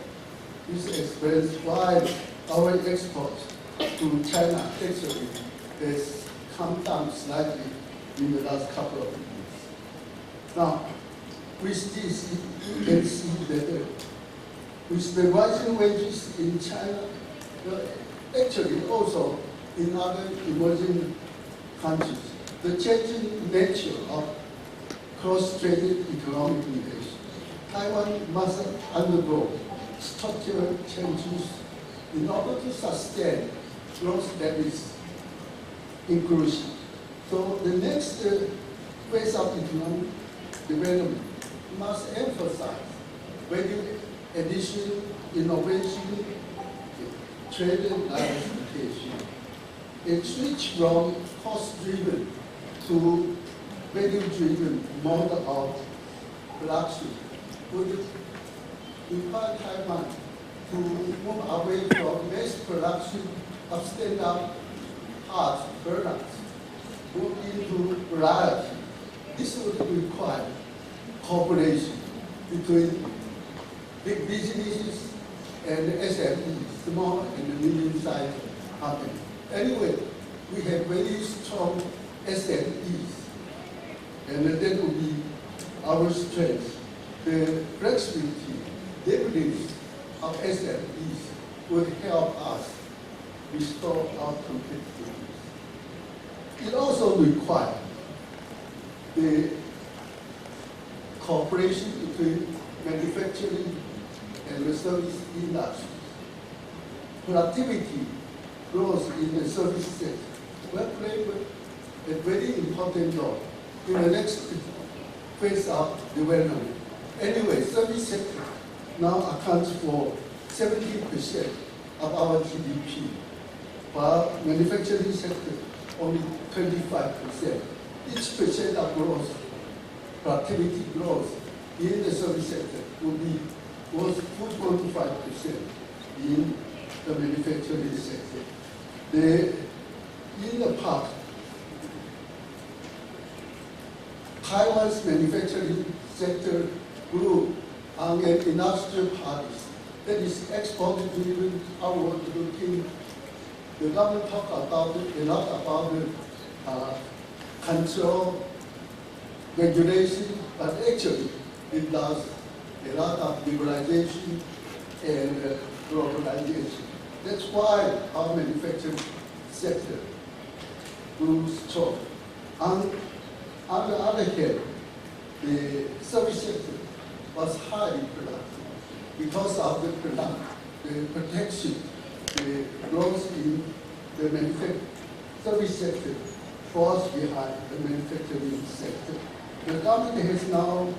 this explains why our exports to China actually has come down slightly in the last couple of years. Now, with this, you can see that with the rising wages in China, actually also in other emerging countries, the changing nature of cross-strait economic relations, Taiwan must undergo structural changes in order to sustain growth that is inclusive. So the next phase of economic development must emphasize value addition, innovation, trade and diversification. A switch from cost-driven to value-driven mode of production would require Taiwan to move away from mass production of standard parts products, move into variety. This would require cooperation between big businesses and SMEs, small and medium-sized companies. Anyway, we have very strong SMEs, and that will be our strength. The flexibility, development of SMEs would help us restore our competitiveness. It also requires the cooperation between manufacturing and the service industry. Productivity growth in the service sector will play a very important role in the next phase of development. Anyway, service sector now accounts for 70% of our GDP, while manufacturing sector only 25%. Each percent of growth, productivity growth in the service sector will be worth 4.5% in the manufacturing sector. In the past, Taiwan's manufacturing sector grew on an industrial policy that is export-driven, outward-looking. The government talked about it, a lot about the control, regulation, but actually it does a lot of liberalization and globalization. That's why our manufacturing sector grew strong. On the other hand, the service sector was highly productive because of the protection, the growth in the service sector falls behind the manufacturing sector. The government has now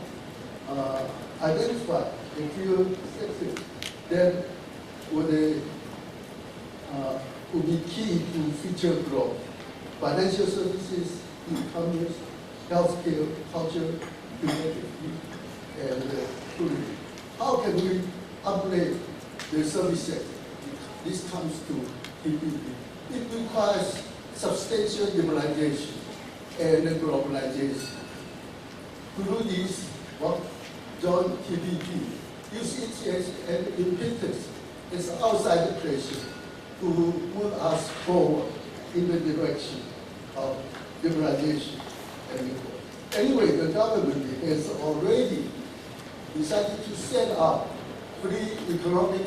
identified a few sectors that would be key to future growth: financial services, e-commerce, healthcare, culture, creativity, and tourism. How can we upgrade the service sector? This comes to TPP. It requires substantial liberalization and globalization. Through this, what John TPP use it as an impetus, as outside pressure to move us forward in the direction of liberalization and growth. Anyway, the government has already decided to set up free economic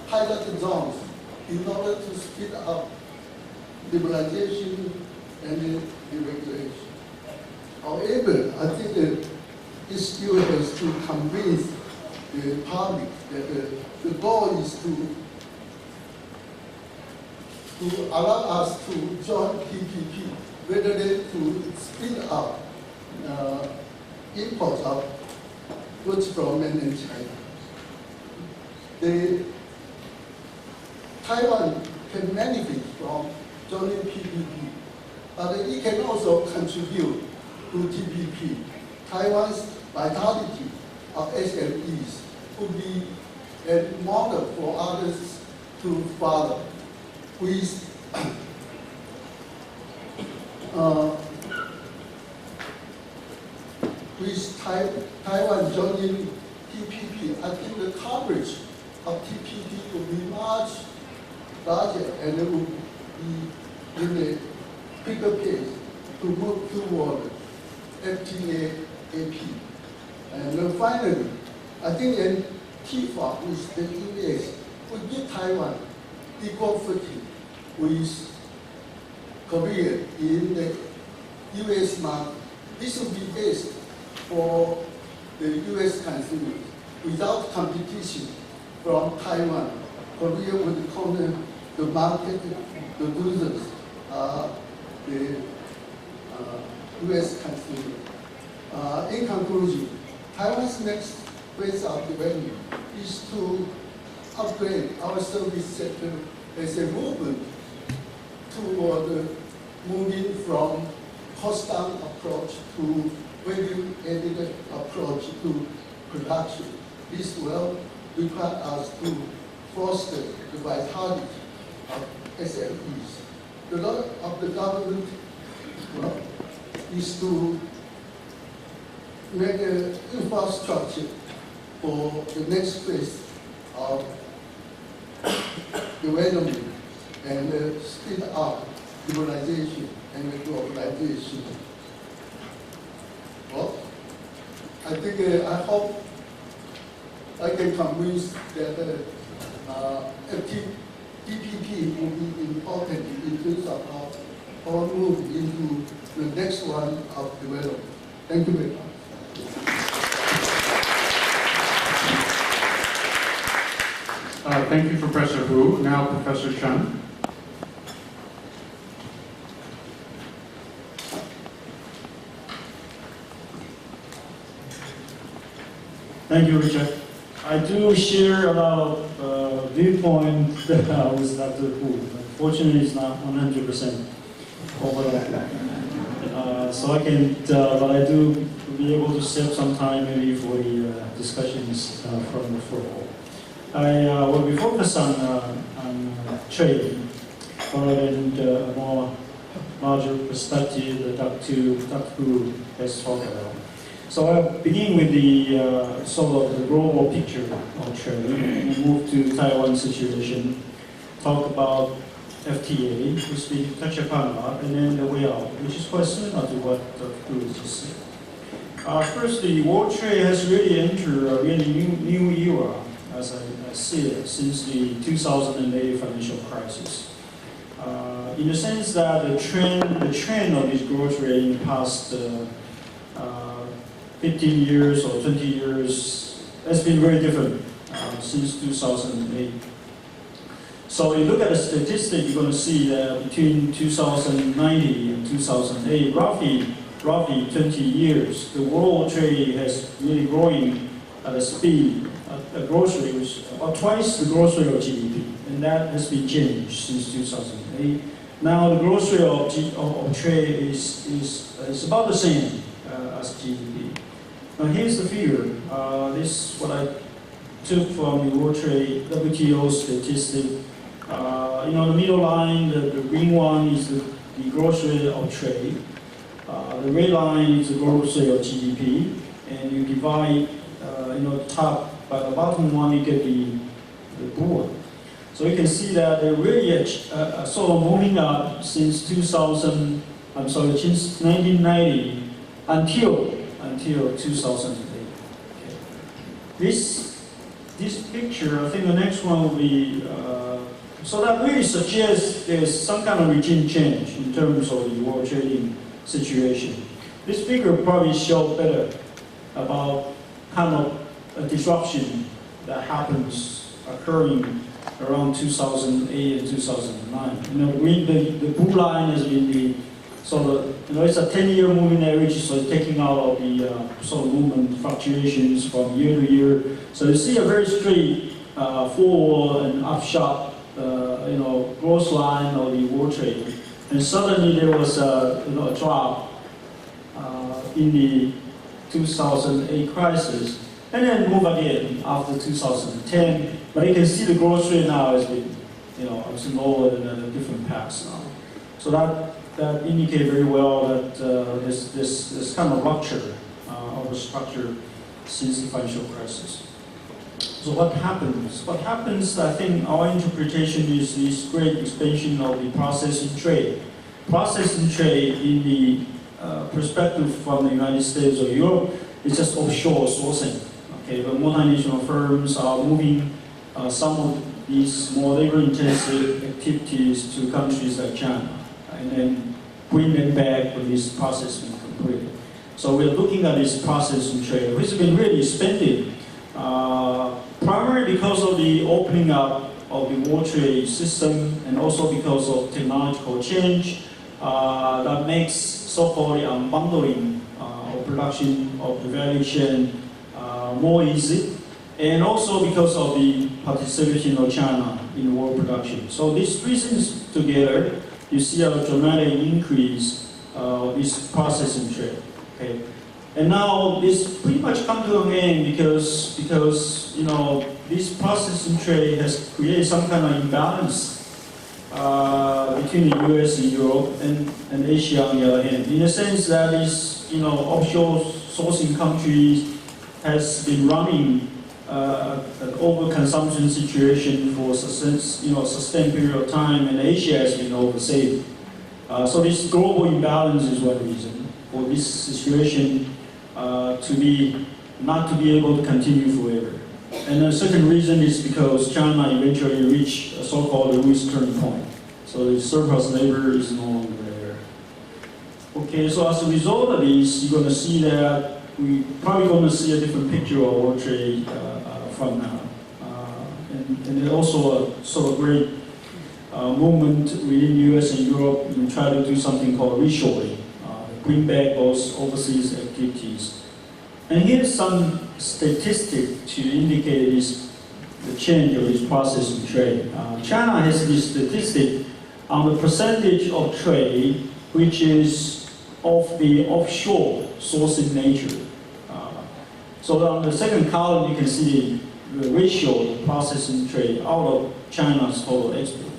pilot zones in order to speed up liberalization and deregulation. However, I think that this still has to convince the public that the goal is to allow us to join TPP rather than to speed up import of goods from mainland China. Taiwan can benefit from joining TPP, but it can also contribute to TPP. Taiwan's vitality of SMEs would be a model for others to follow. With Taiwan joining TPP, I think the coverage of TPP will be much larger and it will be in a quicker pace to move toward FTA-AP. And finally, I think that TIFA with the US will give Taiwan equal footing with Korea in the US market. This will be best for the US consumers. Without competition from Taiwan, Korea would corner the market, the losers are the US consumers. In conclusion, Taiwan's next phase of development is to upgrade our service sector as a movement toward moving from cost-down approach to value-added approach to production. This will require us to foster the vitality of SMEs. The role of the government is to make an infrastructure for the next phase of development and speed up liberalization and globalization. Well, I think I hope I can convince that TPP will be important in terms of our move into the next one of development. Thank you very much. Thank you, Professor Hu. Now, Professor Chen. Thank you, Richard. I do share a lot of viewpoints with Dr. Hu. Unfortunately, it's not 100% overlap. So I can, but I do be able to save some time maybe for the discussions from the floor. I will be focused on trade, but in a more larger perspective that Dr. Hu has talked about. So I'll begin with the sort of the global picture of trade and move to Taiwan situation, talk about FTA, which we touch upon a lot, and then the way out, which is quite similar to what Dr. Hu just said. Firstly, world trade has really entered a really new era, as I see it, since the 2008 financial crisis. In the sense that the trend of this growth rate in the past 15 years or 20 years has been very different since 2008. So you look at the statistic, you're going to see that between 2090 and 2008, roughly 20 years, the world trade has really growing at a speed, a growth rate was about twice the growth rate of GDP, and that has been changed since 2008. Now the growth rate of trade is about the same as GDP. Now here's the figure. This is what I took from the World Trade WTO statistic. The middle line, the green one is the growth rate of trade. The red line is the growth rate of GDP, and you divide, the top by the bottom one, you get the blue one. So you can see that they're really sort of moving up since since 1990 until 2008. Okay. This picture, I think the next one will be, so that really suggests there's some kind of regime change in terms of the world trading situation. This figure probably shows better about kind of a disruption that happens occurring around 2008 and 2009. The blue line has been the sort of, it's a 10-year moving average, so it's taking out of the sort of movement fluctuations from year to year. So you see a very straight forward and upshot, growth line of the world trade. And suddenly there was a drop in the 2008 crisis, and then move again after 2010. But you can see the growth rate now has been, it's lower than a different paths now. So that indicates very well that this kind of rupture of the structure since the financial crisis. So what happens? What happens, I think our interpretation is this great expansion of the processing trade. Processing trade in the perspective from the United States or Europe is just offshore sourcing. Okay, but multinational firms are moving some of these more labor-intensive activities to countries like China, and then bring them back when this process is completed. So we're looking at this processing trade, which has been really expanded, primarily because of the opening up of the world trade system, and also because of technological change that makes so-called unbundling of production of the value chain more easy, and also because of the participation of China in world production. So these three things together, you see a dramatic increase of this processing trade. Okay, and now this pretty much come to an end because this processing trade has created some kind of imbalance between the U.S. and Europe and Asia on the other hand. In the sense that is, offshore sourcing countries has been running an overconsumption situation for sustained period of time, and Asia has been oversaved. So this global imbalance is one reason for this situation not to be able to continue forever. And the second reason is because China eventually reached a so-called Lewis turning point. So the surplus labor is no longer there. Okay, so as a result of this, you're going to see that we're probably going to see a different picture of world trade from now. and also a sort of great movement within the US and Europe in try to do something called reshoring, bring back those overseas activities. And here's some statistic to indicate the change of this process in trade. China has this statistic on the percentage of trade which is of the offshore sourcing nature. So on the second column, you can see the ratio of processing trade out of China's total export.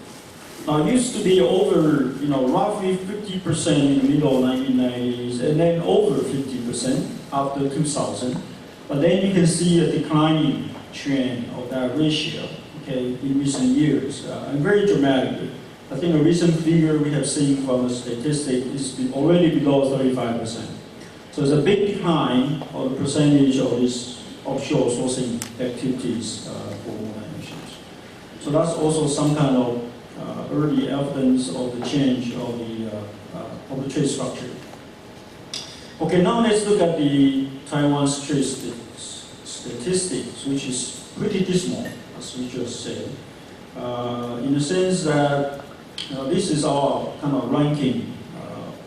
Now, it used to be over, roughly 50% in the middle of 1990s, and then over 50% after 2000. But then you can see a declining trend of that ratio, okay, in recent years, and very dramatically. I think a recent figure we have seen from the statistic is already below 35%. So there's a big decline of the percentage of these offshore sourcing activities for multinationals. So that's also some kind of early evidence of the change of the trade structure. Okay, now let's look at the Taiwan's trade statistics, which is pretty dismal, as we just said, in the sense that this is our kind of ranking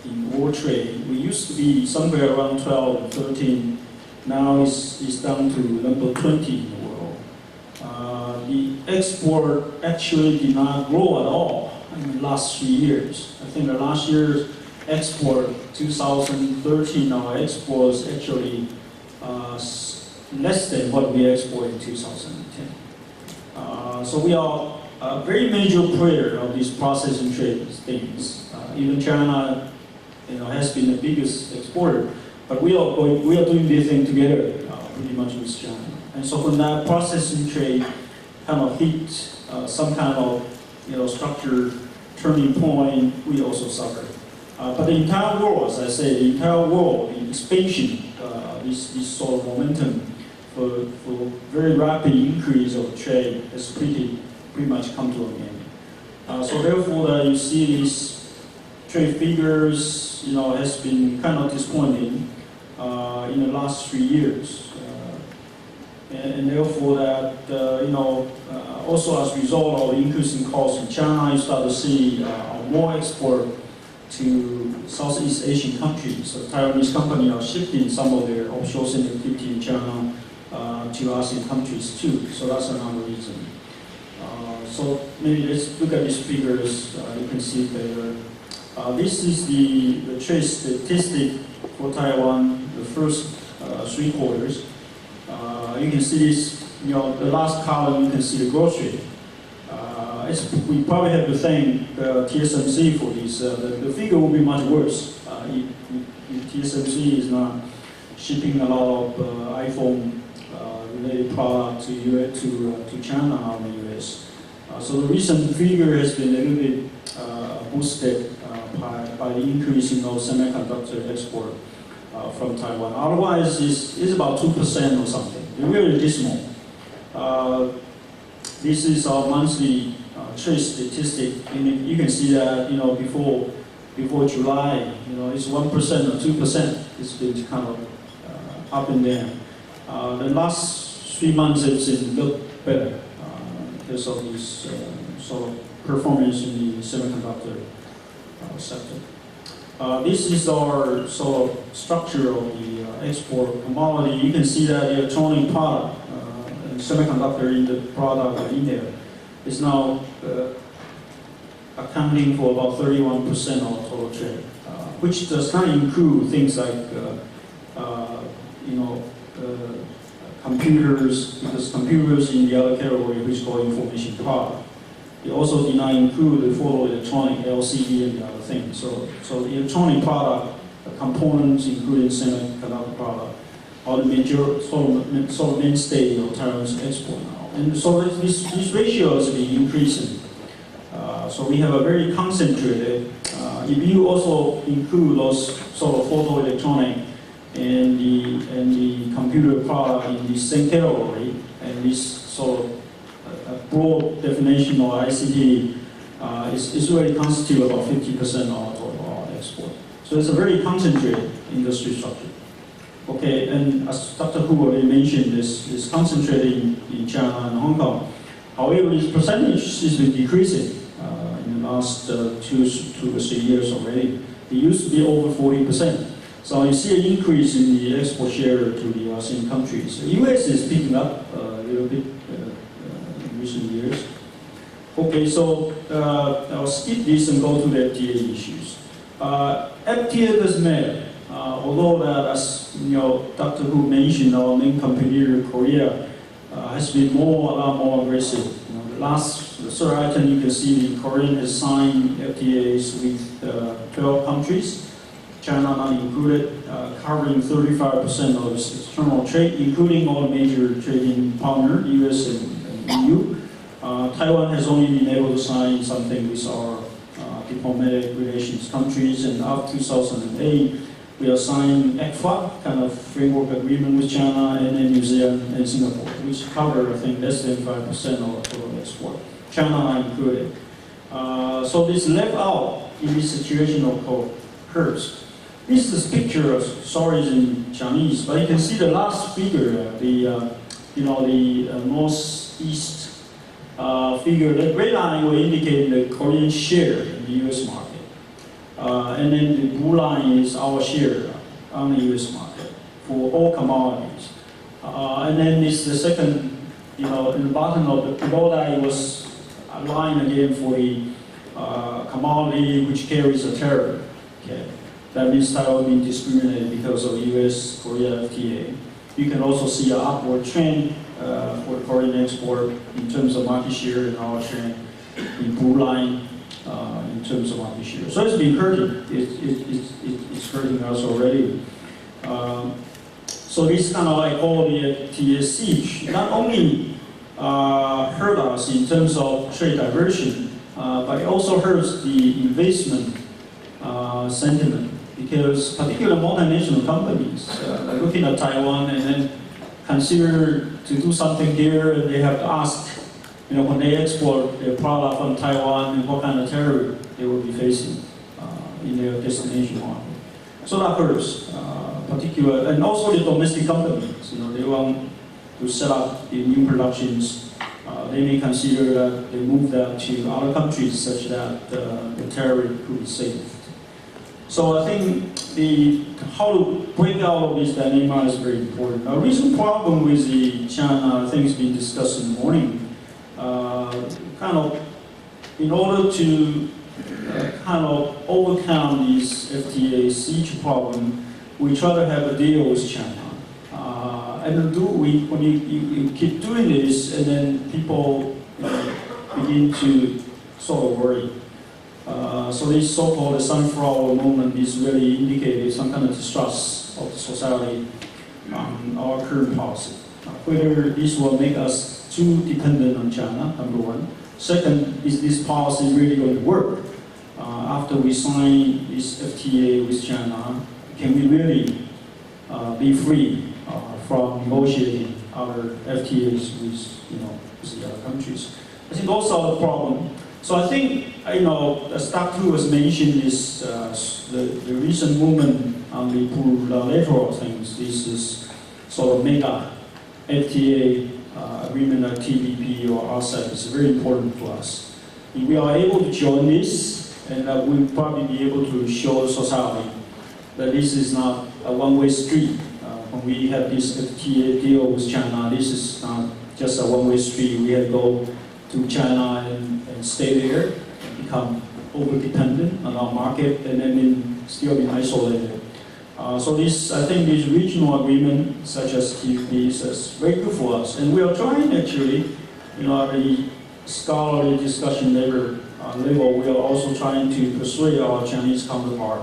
in world trade. We used to be somewhere around 12 and 13. Now it's down to number 20 in the world. The export actually did not grow at all in the last 3 years. I think the last year's export, 2013, our exports actually less than what we exported in 2010. So we are a very major player of these processing trade things. Even China, has been the biggest exporter, but we are doing this thing together, pretty much with China. And so when that processing trade kind of hit some kind of structure turning point, we also suffer. But the entire world, as I say, the entire world, the expansion, this sort of momentum for very rapid increase of trade has pretty much come to an end. So therefore, you see these trade figures, has been kind of disappointing in the last 3 years. And therefore that, also as a result of increasing costs in China, you start to see more export to Southeast Asian countries. So Taiwanese companies are shifting some of their offshore activity in China to ASEAN countries too. So that's another reason. So maybe let's look at these figures. You can see better. This is the trade statistic for Taiwan, the first 3 quarters. You can see this, the last column, you can see the growth rate. We probably have to thank TSMC for this. The figure will be much worse if TSMC is not shipping a lot of iPhone related product to China out in the US. So the recent figure has been a little bit boosted by the increase in those semiconductor export from Taiwan. Otherwise, it's about 2% or something. They're really dismal. This is our monthly trade statistic, and you can see that before July, it's 1% or 2%. It's been kind of up and down. The last 3 months it's been a little better because of this sort of performance in the semiconductor sector. This is our sort of structure of the export commodity. You can see that the electronic product and semiconductor in the product in there is now accounting for about 31% of our total trade, which does not include things like computers, because computers in the other category, which is called information product. It also did not include the photo electronic, LCD, and the other things. So the electronic product, the components, including semiconductor product, are the major sort of mainstay of Taiwan's export now. And so this ratio has been increasing. So we have a very concentrated. If you also include those sort of photo electronic and the computer product in the same category, and this sort of broad definition of ICT is really constitute about 50% of our total export. So it's a very concentrated industry structure. Okay, and as Dr. Hu already mentioned, this is concentrated in China and Hong Kong. However, this percentage has been decreasing in the last 2 or 3 years already. It used to be over 40%. So you see an increase in the export share to the ASEAN countries. The US is picking up a little bit in recent years. Okay, so I'll skip this and go to the FTA issues. FTA does matter. Although that, as you know, Dr. Hu mentioned, our main competitor, Korea, has been a lot more aggressive. You know, the third item you can see, the Korean has signed FTAs with 12 countries, China not included, covering 35% of its external trade, including all major trading partners, US and EU. Taiwan has only been able to sign something with our diplomatic relations countries, and after 2008, we are signing ECFA, kind of framework agreement with China, and then New Zealand and Singapore, which cover, I think, less than 5% of total export. China not included. So this left out in this situation of curves. This is a picture of, sorry, in Chinese, but you can see the last figure, the northeast figure. The gray line will indicate the Korean share in the U.S. market. And then the blue line is our share on the U.S. market for all commodities. And then it's the second, in the bottom of the below that was a line again for the commodity which carries a tariff. Okay. That means Taiwan being discriminated because of U.S.-Korea FTA. You can also see an upward trend for the Korean export in terms of market share and our trend in blue line. In terms of market share. So it's been hurting. It's hurting us already. So this kind of like all the FTA siege not only hurt us in terms of trade diversion, but it also hurts the investment sentiment, because particularly multinational companies are looking at Taiwan and then consider to do something here, and they have to ask, when they export their product from Taiwan, and what kind of tariff they will be facing in their destination market. So that hurts, particular, and also the domestic companies. They want to set up the new productions. They may consider that they move that to other countries such that the tariff could be saved. So I think how to break out of this dilemma is very important. A recent problem with the China, I think it's been discussed in the morning. In order to overcome this FTA siege problem, we try to have a deal with China. And when you keep doing this, and then people begin to sort of worry. So this so-called sunflower movement is really indicating some kind of distrust of the society on our current policy. Whether this will make us too dependent on China, number one. Second, is this policy really going to work? After we sign this FTA with China, can we really be free from negotiating other FTAs with the other countries? I think those are the problem. So I think, as Dr. Hu has mentioned, is the recent movement on the plurilateral things. This is sort of mega FTA agreement like TPP or RCEP is very important to us. If we are able to join this, and we'll probably be able to show society that this is not a one-way street. When we have this FTA deal with China, this is not just a one-way street. We have to go to China and stay there, and become over-dependent on our market, and then still be isolated. So I think this regional agreement, such as TPP, is very good for us. And we are trying actually, at the scholarly discussion level, we are also trying to persuade our Chinese counterpart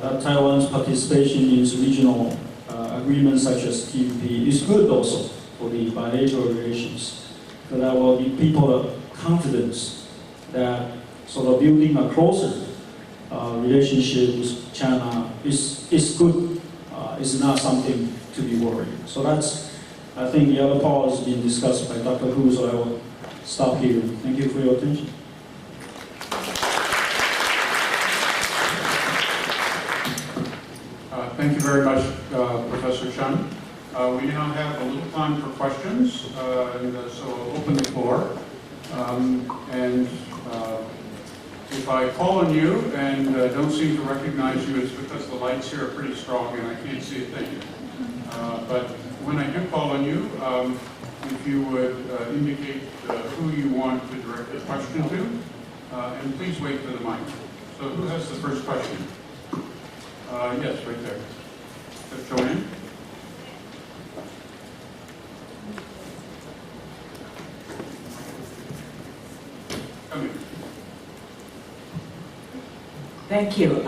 that Taiwan's participation in this regional agreements such as TPP is good also for the bilateral relations. So that will give people a confidence that sort of building a closer relationship with China is good. It's not something to be worried. So that's, I think the other part has been discussed by Dr. Hu, so I will stop here. Thank you for your attention. Thank you very much, Professor Chen. We now have a little time for questions, so I'll open the floor. If I call on you and don't seem to recognize you, it's because the lights here are pretty strong and I can't see a thing. But when I do call on you, if you would indicate who you want to direct the question to, and please wait for the mic. So who has the first question? Yes, right there. That's Joanne. Come here. Thank you.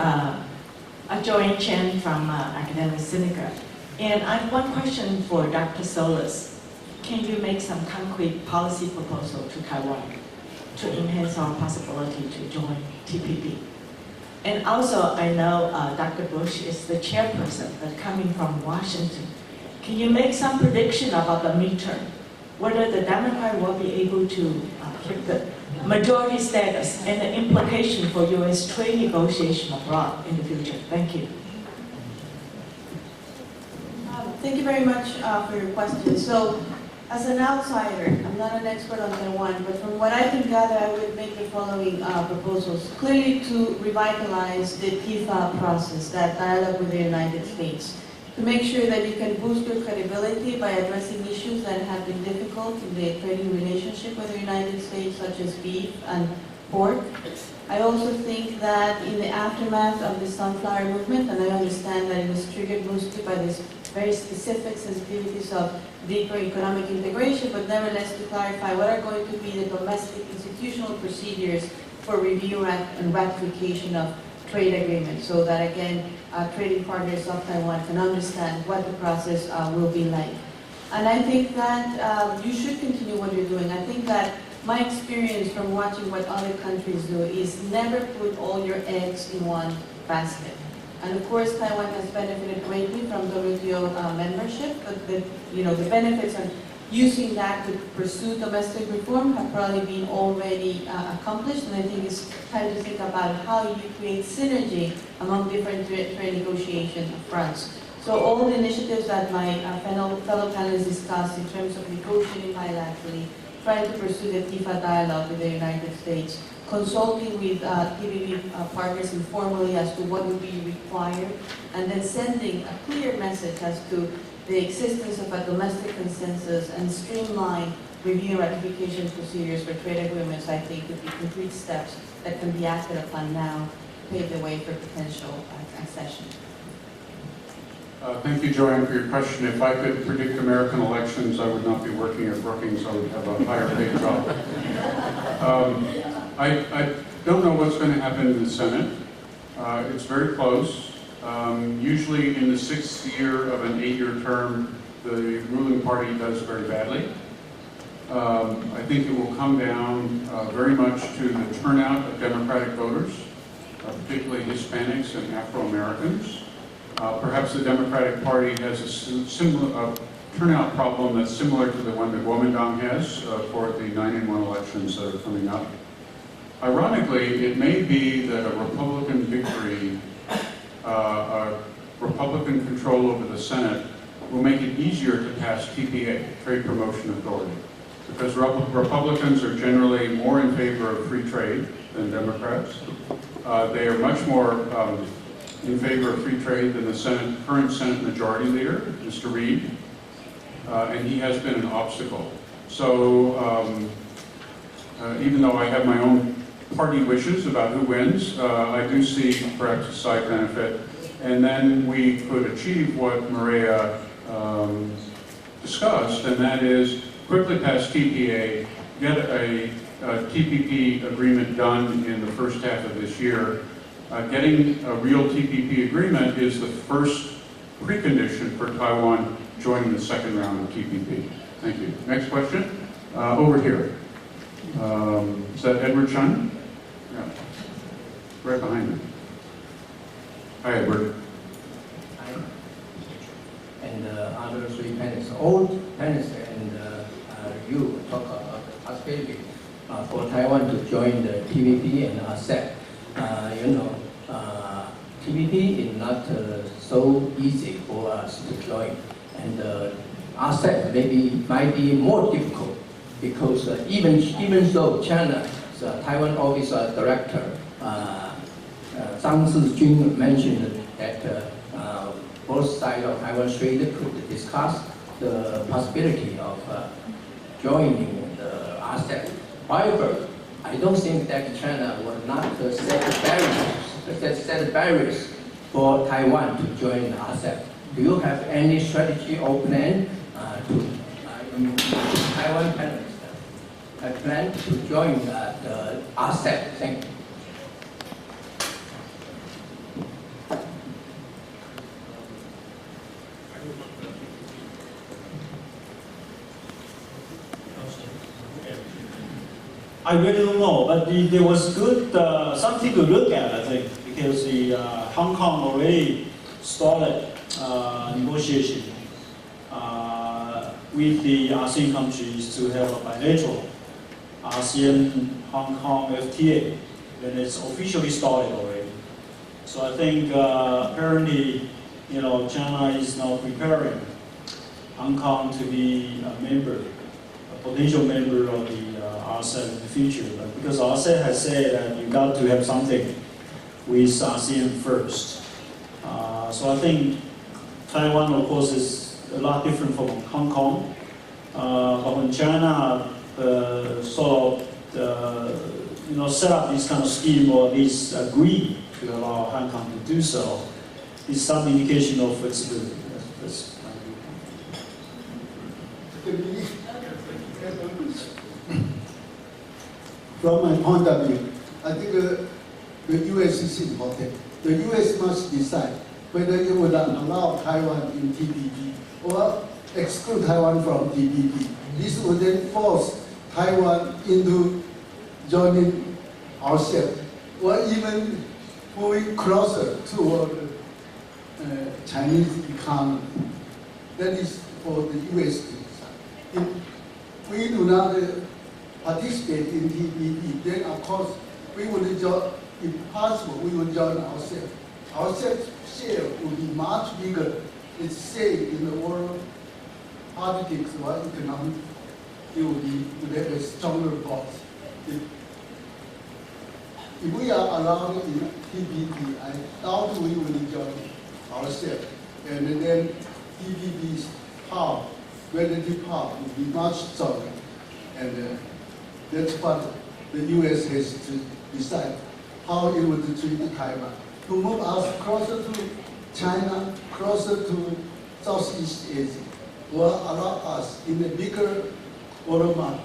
Joanne Chen from Academic Syndicate. And I have one question for Dr. Solis. Can you make some concrete policy proposal to Taiwan to enhance our possibility to join TPP? And also, I know Dr. Bush is the chairperson, but coming from Washington, can you make some prediction about the midterm? Whether the Democrat will be able to keep the majority status and the implication for U.S. trade negotiation abroad in the future? Thank you. Thank you very much for your question. So, as an outsider, I'm not an expert on Taiwan, but from what I can gather, I would make the following proposals. Clearly to revitalize the TIFA process, that dialogue with the United States. To make sure that you can boost your credibility by addressing issues that have been difficult in the trading relationship with the United States, such as beef and pork. I also think that in the aftermath of the sunflower movement, and I understand that it was triggered mostly by this very specific sensitivities of deeper economic integration, but nevertheless to clarify what are going to be the domestic institutional procedures for review and ratification of trade agreements, so that again, trading partners of Taiwan can understand what the process will be like. And I think that you should continue what you're doing. I think that my experience from watching what other countries do is never put all your eggs in one basket. And of course, Taiwan has benefited greatly from WTO membership, but the benefits of using that to pursue domestic reform have probably been already accomplished. And I think it's time to think about how you create synergy among different trade negotiation fronts. So all the initiatives that my fellow panelists discussed in terms of negotiating bilaterally, trying to pursue the TIFA dialogue with the United States, consulting with TPP partners informally as to what would be required, and then sending a clear message as to the existence of a domestic consensus and streamlined review and ratification procedures for trade agreements, I think would be concrete steps that can be acted upon now to pave the way for potential accession. Thank you, Joanne, for your question. If I could predict American elections, I would not be working at Brookings. I would have a higher paid job. I don't know what's going to happen in the Senate. It's very close. Usually in the 6th year of an 8-year term, the ruling party does very badly. I think it will come down very much to the turnout of Democratic voters, particularly Hispanics and Afro-Americans. Perhaps the Democratic Party has a similar turnout problem that's similar to the one that Kuomintang has for the 9-in-1 elections that are coming up. Ironically, it may be that a Republican victory, Republican control over the Senate, will make it easier to pass TPA, Trade Promotion Authority, because Republicans are generally more in favor of free trade than Democrats. They are much more in favor of free trade than the current Senate Majority Leader, Mr. Reid, and he has been an obstacle. So even though I have my own party wishes about who wins, I do see perhaps a side benefit. And then we could achieve what Maria discussed, and that is quickly pass TPA, get a TPP agreement done in the first half of this year. Getting a real TPP agreement is the first precondition for Taiwan joining the second round of TPP. Thank you. Next question. Over here. Is that Edward Chun? Yeah. Right behind me. Hi, Edward. Hi. And other 3 panelists, all panelists and you talk about the possibility for Taiwan to join the TPP and ASEP. TPP is not so easy for us to join. And RCEP might be more difficult because even though China's Taiwan Office Director Zhang Zijun mentioned that both sides of Taiwan Strait could discuss the possibility of joining the RCEP. However, I don't think that China will not set barriers for Taiwan to join the RCEP. Do you have any strategy or plan to Taiwan panelists plan to join the RCEP? Thank you. I really don't know, but there was good something to look at, I think, because the Hong Kong already started negotiation with the ASEAN countries to have a bilateral ASEAN-Hong Kong FTA, and it's officially started already. So I think apparently, China is now preparing Hong Kong to be a member, a potential member of the RCEP in the future. But because RCEP has said that you got to have something with ASEAN first. So I think Taiwan, of course, is a lot different from Hong Kong. But when China sort of set up this kind of scheme, or at least agree to allow Hong Kong to do so, is some indication of flexibility. That's my view. From my point of view, I think the U.S. is important. The U.S. must decide whether it would allow Taiwan in TPP or exclude Taiwan from TPP. This would then force Taiwan into joining RCEP, or even moving closer toward Chinese economy. That is for the U.S. to decide. If we do not participate in TPP, then of course we would join, if possible, we would join RCEP. RCEP share would be much bigger. It's say in the world politics or economic, it would have a stronger voice. If we are allowed in TPP, I doubt we will join RCEP, and then TPP's power, relative power, will be much stronger, and that's what the U.S. has to decide, how it would treat Taiwan. To move us closer to China, closer to Southeast Asia, will allow us in a bigger world market.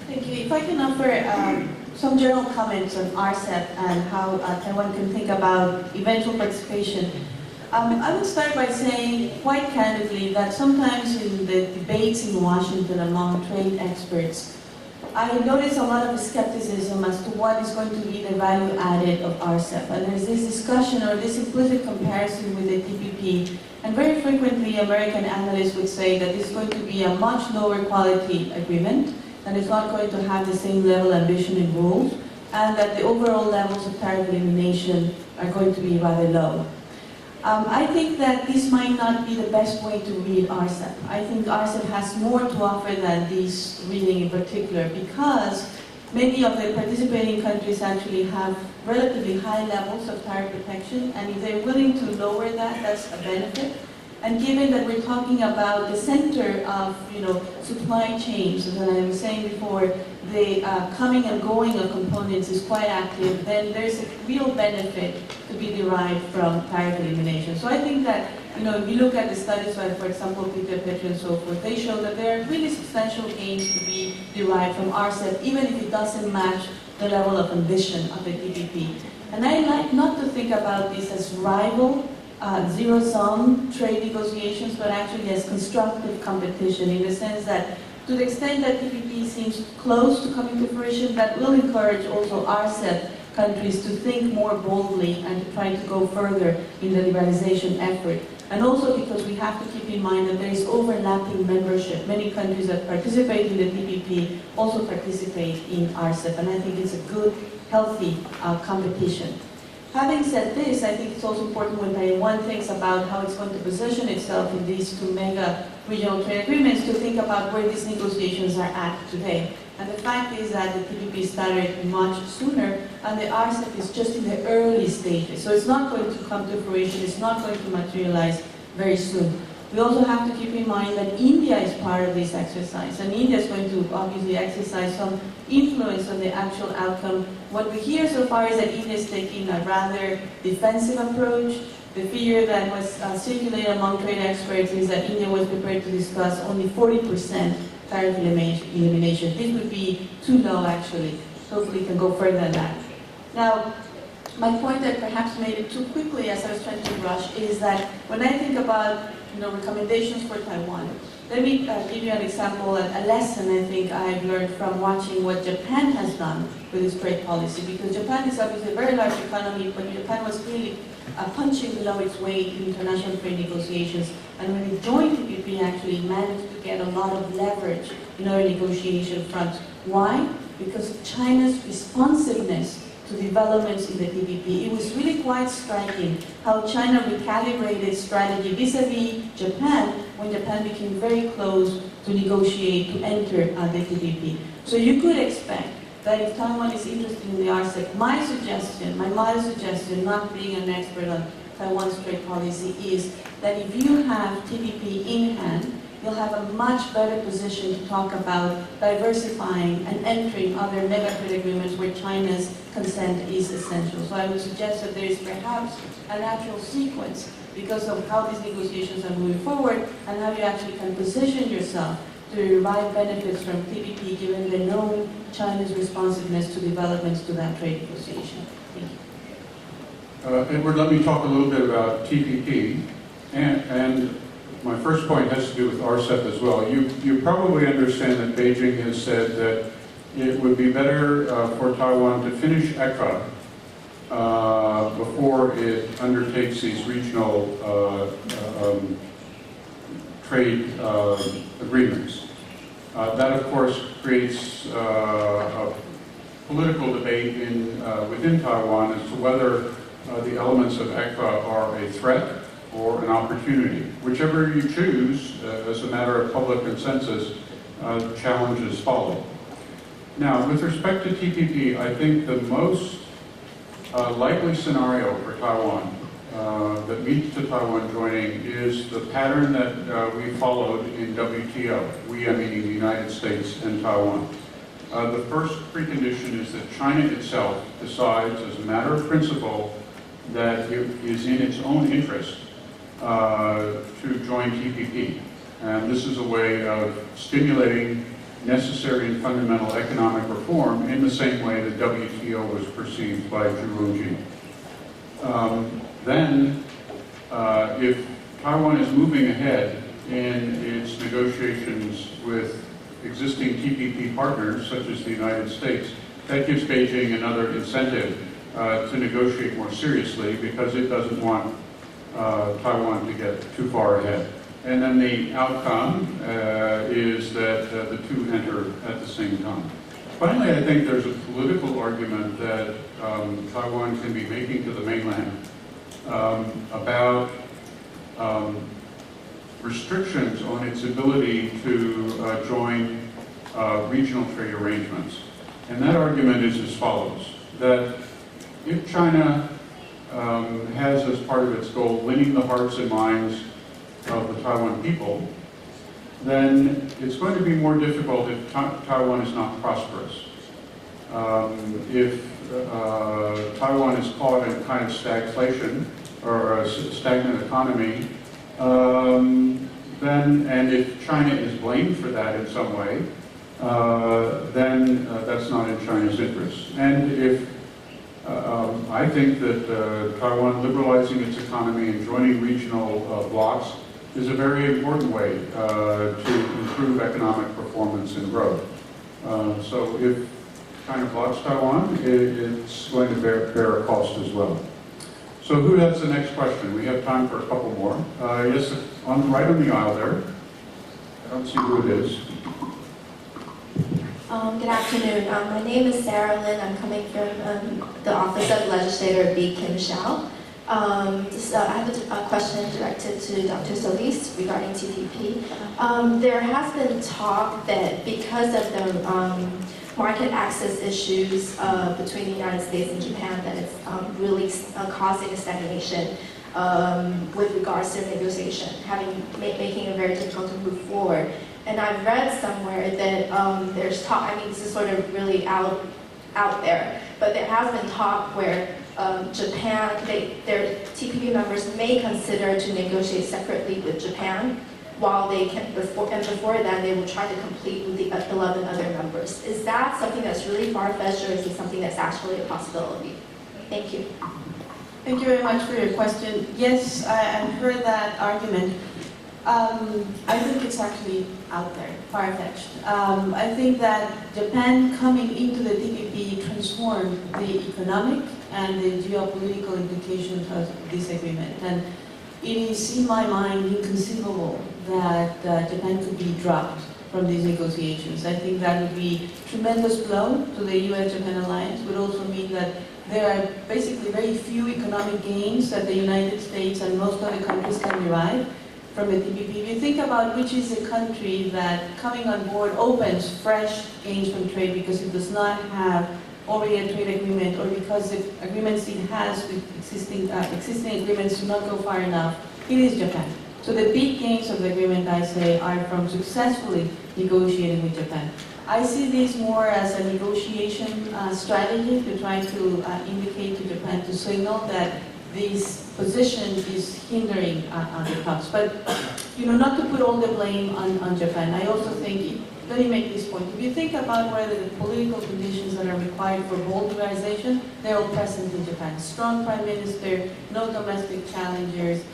Thank you. If I can offer some general comments on RCEP and how Taiwan can think about eventual participation. I would start by saying quite candidly that sometimes in the debates in Washington among trade experts, I notice a lot of skepticism as to what is going to be the value added of RCEP. And there's this discussion or this implicit comparison with the TPP. And very frequently, American analysts would say that it's going to be a much lower quality agreement, and it's not going to have the same level of ambition and rules, and that the overall levels of tariff elimination are going to be rather low. I think that this might not be the best way to read RCEP. I think RCEP has more to offer than this reading in particular, because many of the participating countries actually have relatively high levels of tariff protection, and if they're willing to lower that, that's a benefit. And given that we're talking about the center of supply chains, as I was saying before, the coming and going of components is quite active, then there's a real benefit to be derived from tariff elimination. So I think that, if you look at the studies by, for example, Peter Petrie and so forth, they show that there are really substantial gains to be derived from RCEP, even if it doesn't match the level of ambition of the TPP. And I like not to think about this as rival zero-sum trade negotiations, but actually as constructive competition, in the sense that to the extent that TPP seems close to coming to fruition, that will encourage also RCEP countries to think more boldly and to try to go further in the liberalization effort. And also because we have to keep in mind that there is overlapping membership. Many countries that participate in the TPP also participate in RCEP, and I think it's a good, healthy competition. Having said this, I think it's also important when Taiwan thinks about how it's going to position itself in these two mega regional trade agreements to think about where these negotiations are at today. And the fact is that the TPP started much sooner, and the RCEP is just in the early stages. So it's not going to come to fruition, it's not going to materialize very soon. We also have to keep in mind that India is part of this exercise, and India is going to obviously exercise some influence on the actual outcome. What we hear so far is that India is taking a rather defensive approach. The figure that was circulated among trade experts is that India was prepared to discuss only 40% tariff elimination. This would be too low, actually. Hopefully, it can go further than that. Now, my point that perhaps made it too quickly as I was trying to rush is that when I think about recommendations for Taiwan, let me give you an example, a lesson I think I've learned from watching what Japan has done with its trade policy, because Japan is obviously a very large economy, but Japan was clearly punching below its weight in international trade negotiations, and when it joined TPP actually managed to get a lot of leverage in our negotiation front. Why? Because of China's responsiveness to developments in the TPP. It was really quite striking how China recalibrated strategy vis-a-vis Japan when Japan became very close to negotiate to enter the TPP. So you could expect that if Taiwan is interested in the RCEP, my suggestion, my modest suggestion, not being an expert on Taiwan's trade policy, is that if you have TPP in hand, you'll have a much better position to talk about diversifying and entering other mega trade agreements where China's consent is essential. So I would suggest that there is perhaps a natural sequence because of how these negotiations are moving forward and how you actually can position yourself to derive benefits from TPP given the known China's responsiveness to developments to that trade negotiation. Thank you. Edward, let me talk a little bit about TPP, and my first point has to do with RCEP as well. You probably understand that Beijing has said that it would be better for Taiwan to finish ECFA before it undertakes these regional trade agreements. That, of course, creates a political debate within Taiwan as to whether the elements of ECFA are a threat or an opportunity. Whichever you choose, as a matter of public consensus, challenges follow. Now, with respect to TPP, I think the most likely scenario for Taiwan that leads to Taiwan joining is the pattern that we followed in WTO, we, I meaning the United States and Taiwan. The first precondition is that China itself decides, as a matter of principle, that it is in its own interest to join TPP. And this is a way of stimulating necessary and fundamental economic reform in the same way that WTO was perceived by Zhu Rongji. Then, if Taiwan is moving ahead in its negotiations with existing TPP partners, such as the United States, that gives Beijing another incentive to negotiate more seriously because it doesn't want Taiwan to get too far ahead. And then the outcome is that the two enter at the same time. Finally, I think there's a political argument that Taiwan can be making to the mainland about restrictions on its ability to join regional trade arrangements. And that argument is as follows, that if China has as part of its goal winning the hearts and minds of the Taiwan people, then it's going to be more difficult if Taiwan is not prosperous. If Taiwan is caught in kind of stagflation or a stagnant economy, and if China is blamed for that in some way, then that's not in China's interest. And if I think that Taiwan liberalizing its economy and joining regional blocs is a very important way to improve economic performance and growth. So if China blocks Taiwan, it's going to bear a cost as well. So who has the next question? We have time for a couple more. Yes, right on the aisle there. I don't see who it is. Good afternoon. My name is Sarah Lin. I'm coming from the Office of Legislator B. Kim Xiao. I have a question directed to Dr. Solis regarding TPP. There has been talk that because of the market access issues between the United States and Japan, that it's really causing a stagnation with regards to negotiation, making it very difficult to move forward. And I've read somewhere that there's talk, I mean, this is sort of really out there, but there has been talk where Japan, their TPP members may consider to negotiate separately with Japan, while they can, before then they will try to complete with the 11 other members. Is that something that's really far-fetched, or is it something that's actually a possibility? Thank you. Thank you very much for your question. Yes, I've heard that argument. I think it's actually out there, far-fetched. I think that Japan coming into the TPP transformed the economic and the geopolitical implications of this agreement. And it is, in my mind, inconceivable that Japan could be dropped from these negotiations. I think that would be a tremendous blow to the US-Japan alliance. It would also mean that there are basically very few economic gains that the United States and most other countries can derive from the TPP. If you think about which is a country that coming on board opens fresh gains from trade because it does not have already a trade agreement, or because the agreements it has with existing agreements do not go far enough, it is Japan. So the big gains of the agreement, I say, are from successfully negotiating with Japan. I see this more as a negotiation strategy to try to indicate to Japan, to signal that this position is hindering the talks. But not to put all the blame on Japan. I also think, let me make this point. If you think about what are the political conditions that are required for Bolshevisation, they're all present in Japan. Strong prime minister, no domestic challengers,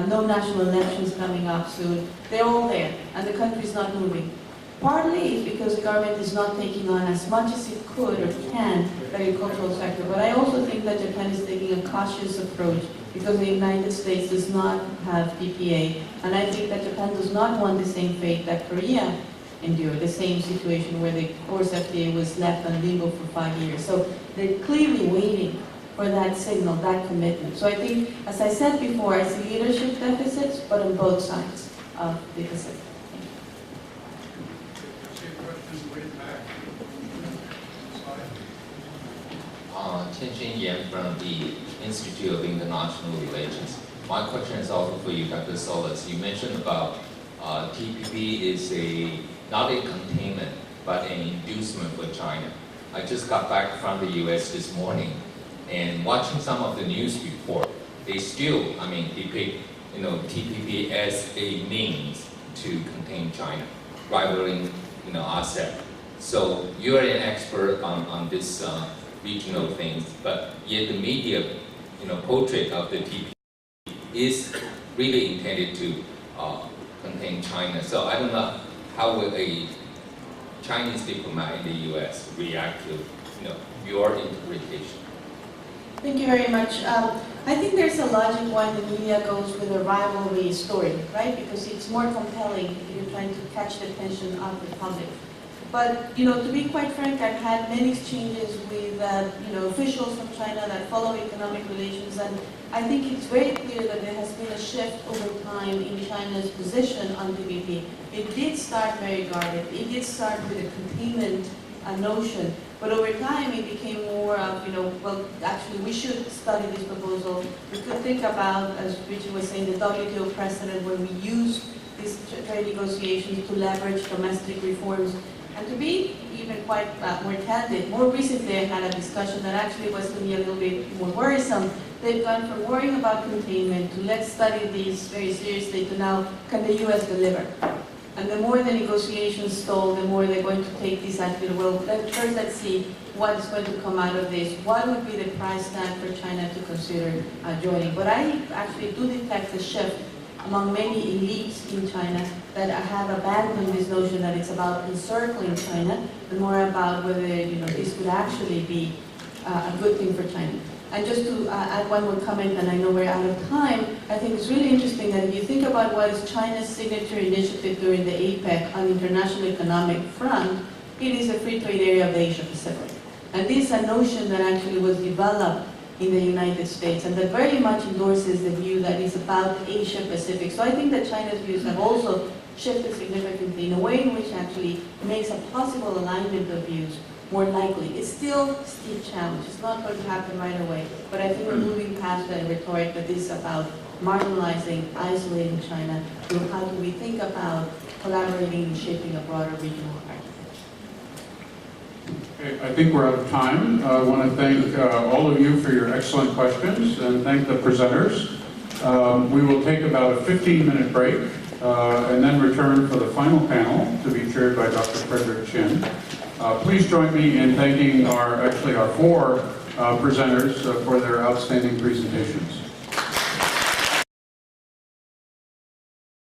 no national elections coming up soon. They're all there, and the country's not moving. Partly it's because the government is not taking on as much as it could or can the agricultural sector. But I also think that Japan is taking a cautious approach because the United States does not have PPA. And I think that Japan does not want the same fate that Korea endured, the same situation where the course FTA was left on limbo for 5 years. So they're clearly waiting for that signal, that commitment. So I think, as I said before, I see leadership deficits, but on both sides of the Pacific. Tianjin Yan from the Institute of International Relations. My question is also for you, Dr. Solis. You mentioned about TPP is not a containment, but an inducement for China. I just got back from the US this morning, and watching some of the news report, they still, depict, TPP as a means to contain China, rivaling, ASEAN. So you're an expert on this regional things, but yet the media, portrait of the TPP is really intended to contain China. So I don't know how will a Chinese diplomat in the U.S. react to, your interpretation. Thank you very much. I think there's a logic why the media goes with a rivalry story, right? Because it's more compelling if you're trying to catch the attention of the public. But, to be quite frank, I've had many exchanges with, officials from China that follow economic relations, and I think it's very clear that there has been a shift over time in China's position on TPP. It did start very guarded. It did start with a containment notion, but over time it became more of, well, actually we should study this proposal. We could think about, as Richard was saying, the WTO precedent when we use these trade negotiations to leverage domestic reforms. And to be even quite more candid, more recently I had a discussion that actually was to me a little bit more worrisome. They've gone from worrying about containment to let's study these very seriously to now, can the U.S. deliver? And the more the negotiations stall, the more they're going to take this attitude, well, first let's see what is going to come out of this. What would be the price tag for China to consider joining? But I actually do detect a shift among many elites in China that have abandoned this notion that it's about encircling China and more about whether this could actually be a good thing for China. And just to add one more comment, and I know we're out of time, I think it's really interesting that if you think about what is China's signature initiative during the APEC on the international economic front, it is a free trade area of the Asia Pacific. And this is a notion that actually was developed in the United States and that very much endorses the view that is about Asia Pacific. So I think that China's views have also shifted significantly in a way in which actually makes a possible alignment of views more likely. It's still a steep challenge. It's not going to happen right away. But I think we're moving past that rhetoric that is about marginalizing, isolating China to how do we think about collaborating and shaping a broader regional architecture. Okay, I think we're out of time. I want to thank all of you for your excellent questions and thank the presenters. We will take about a 15-minute break and then return for the final panel to be chaired by Dr. Frederick Chin. Please join me in thanking our four presenters for their outstanding presentations.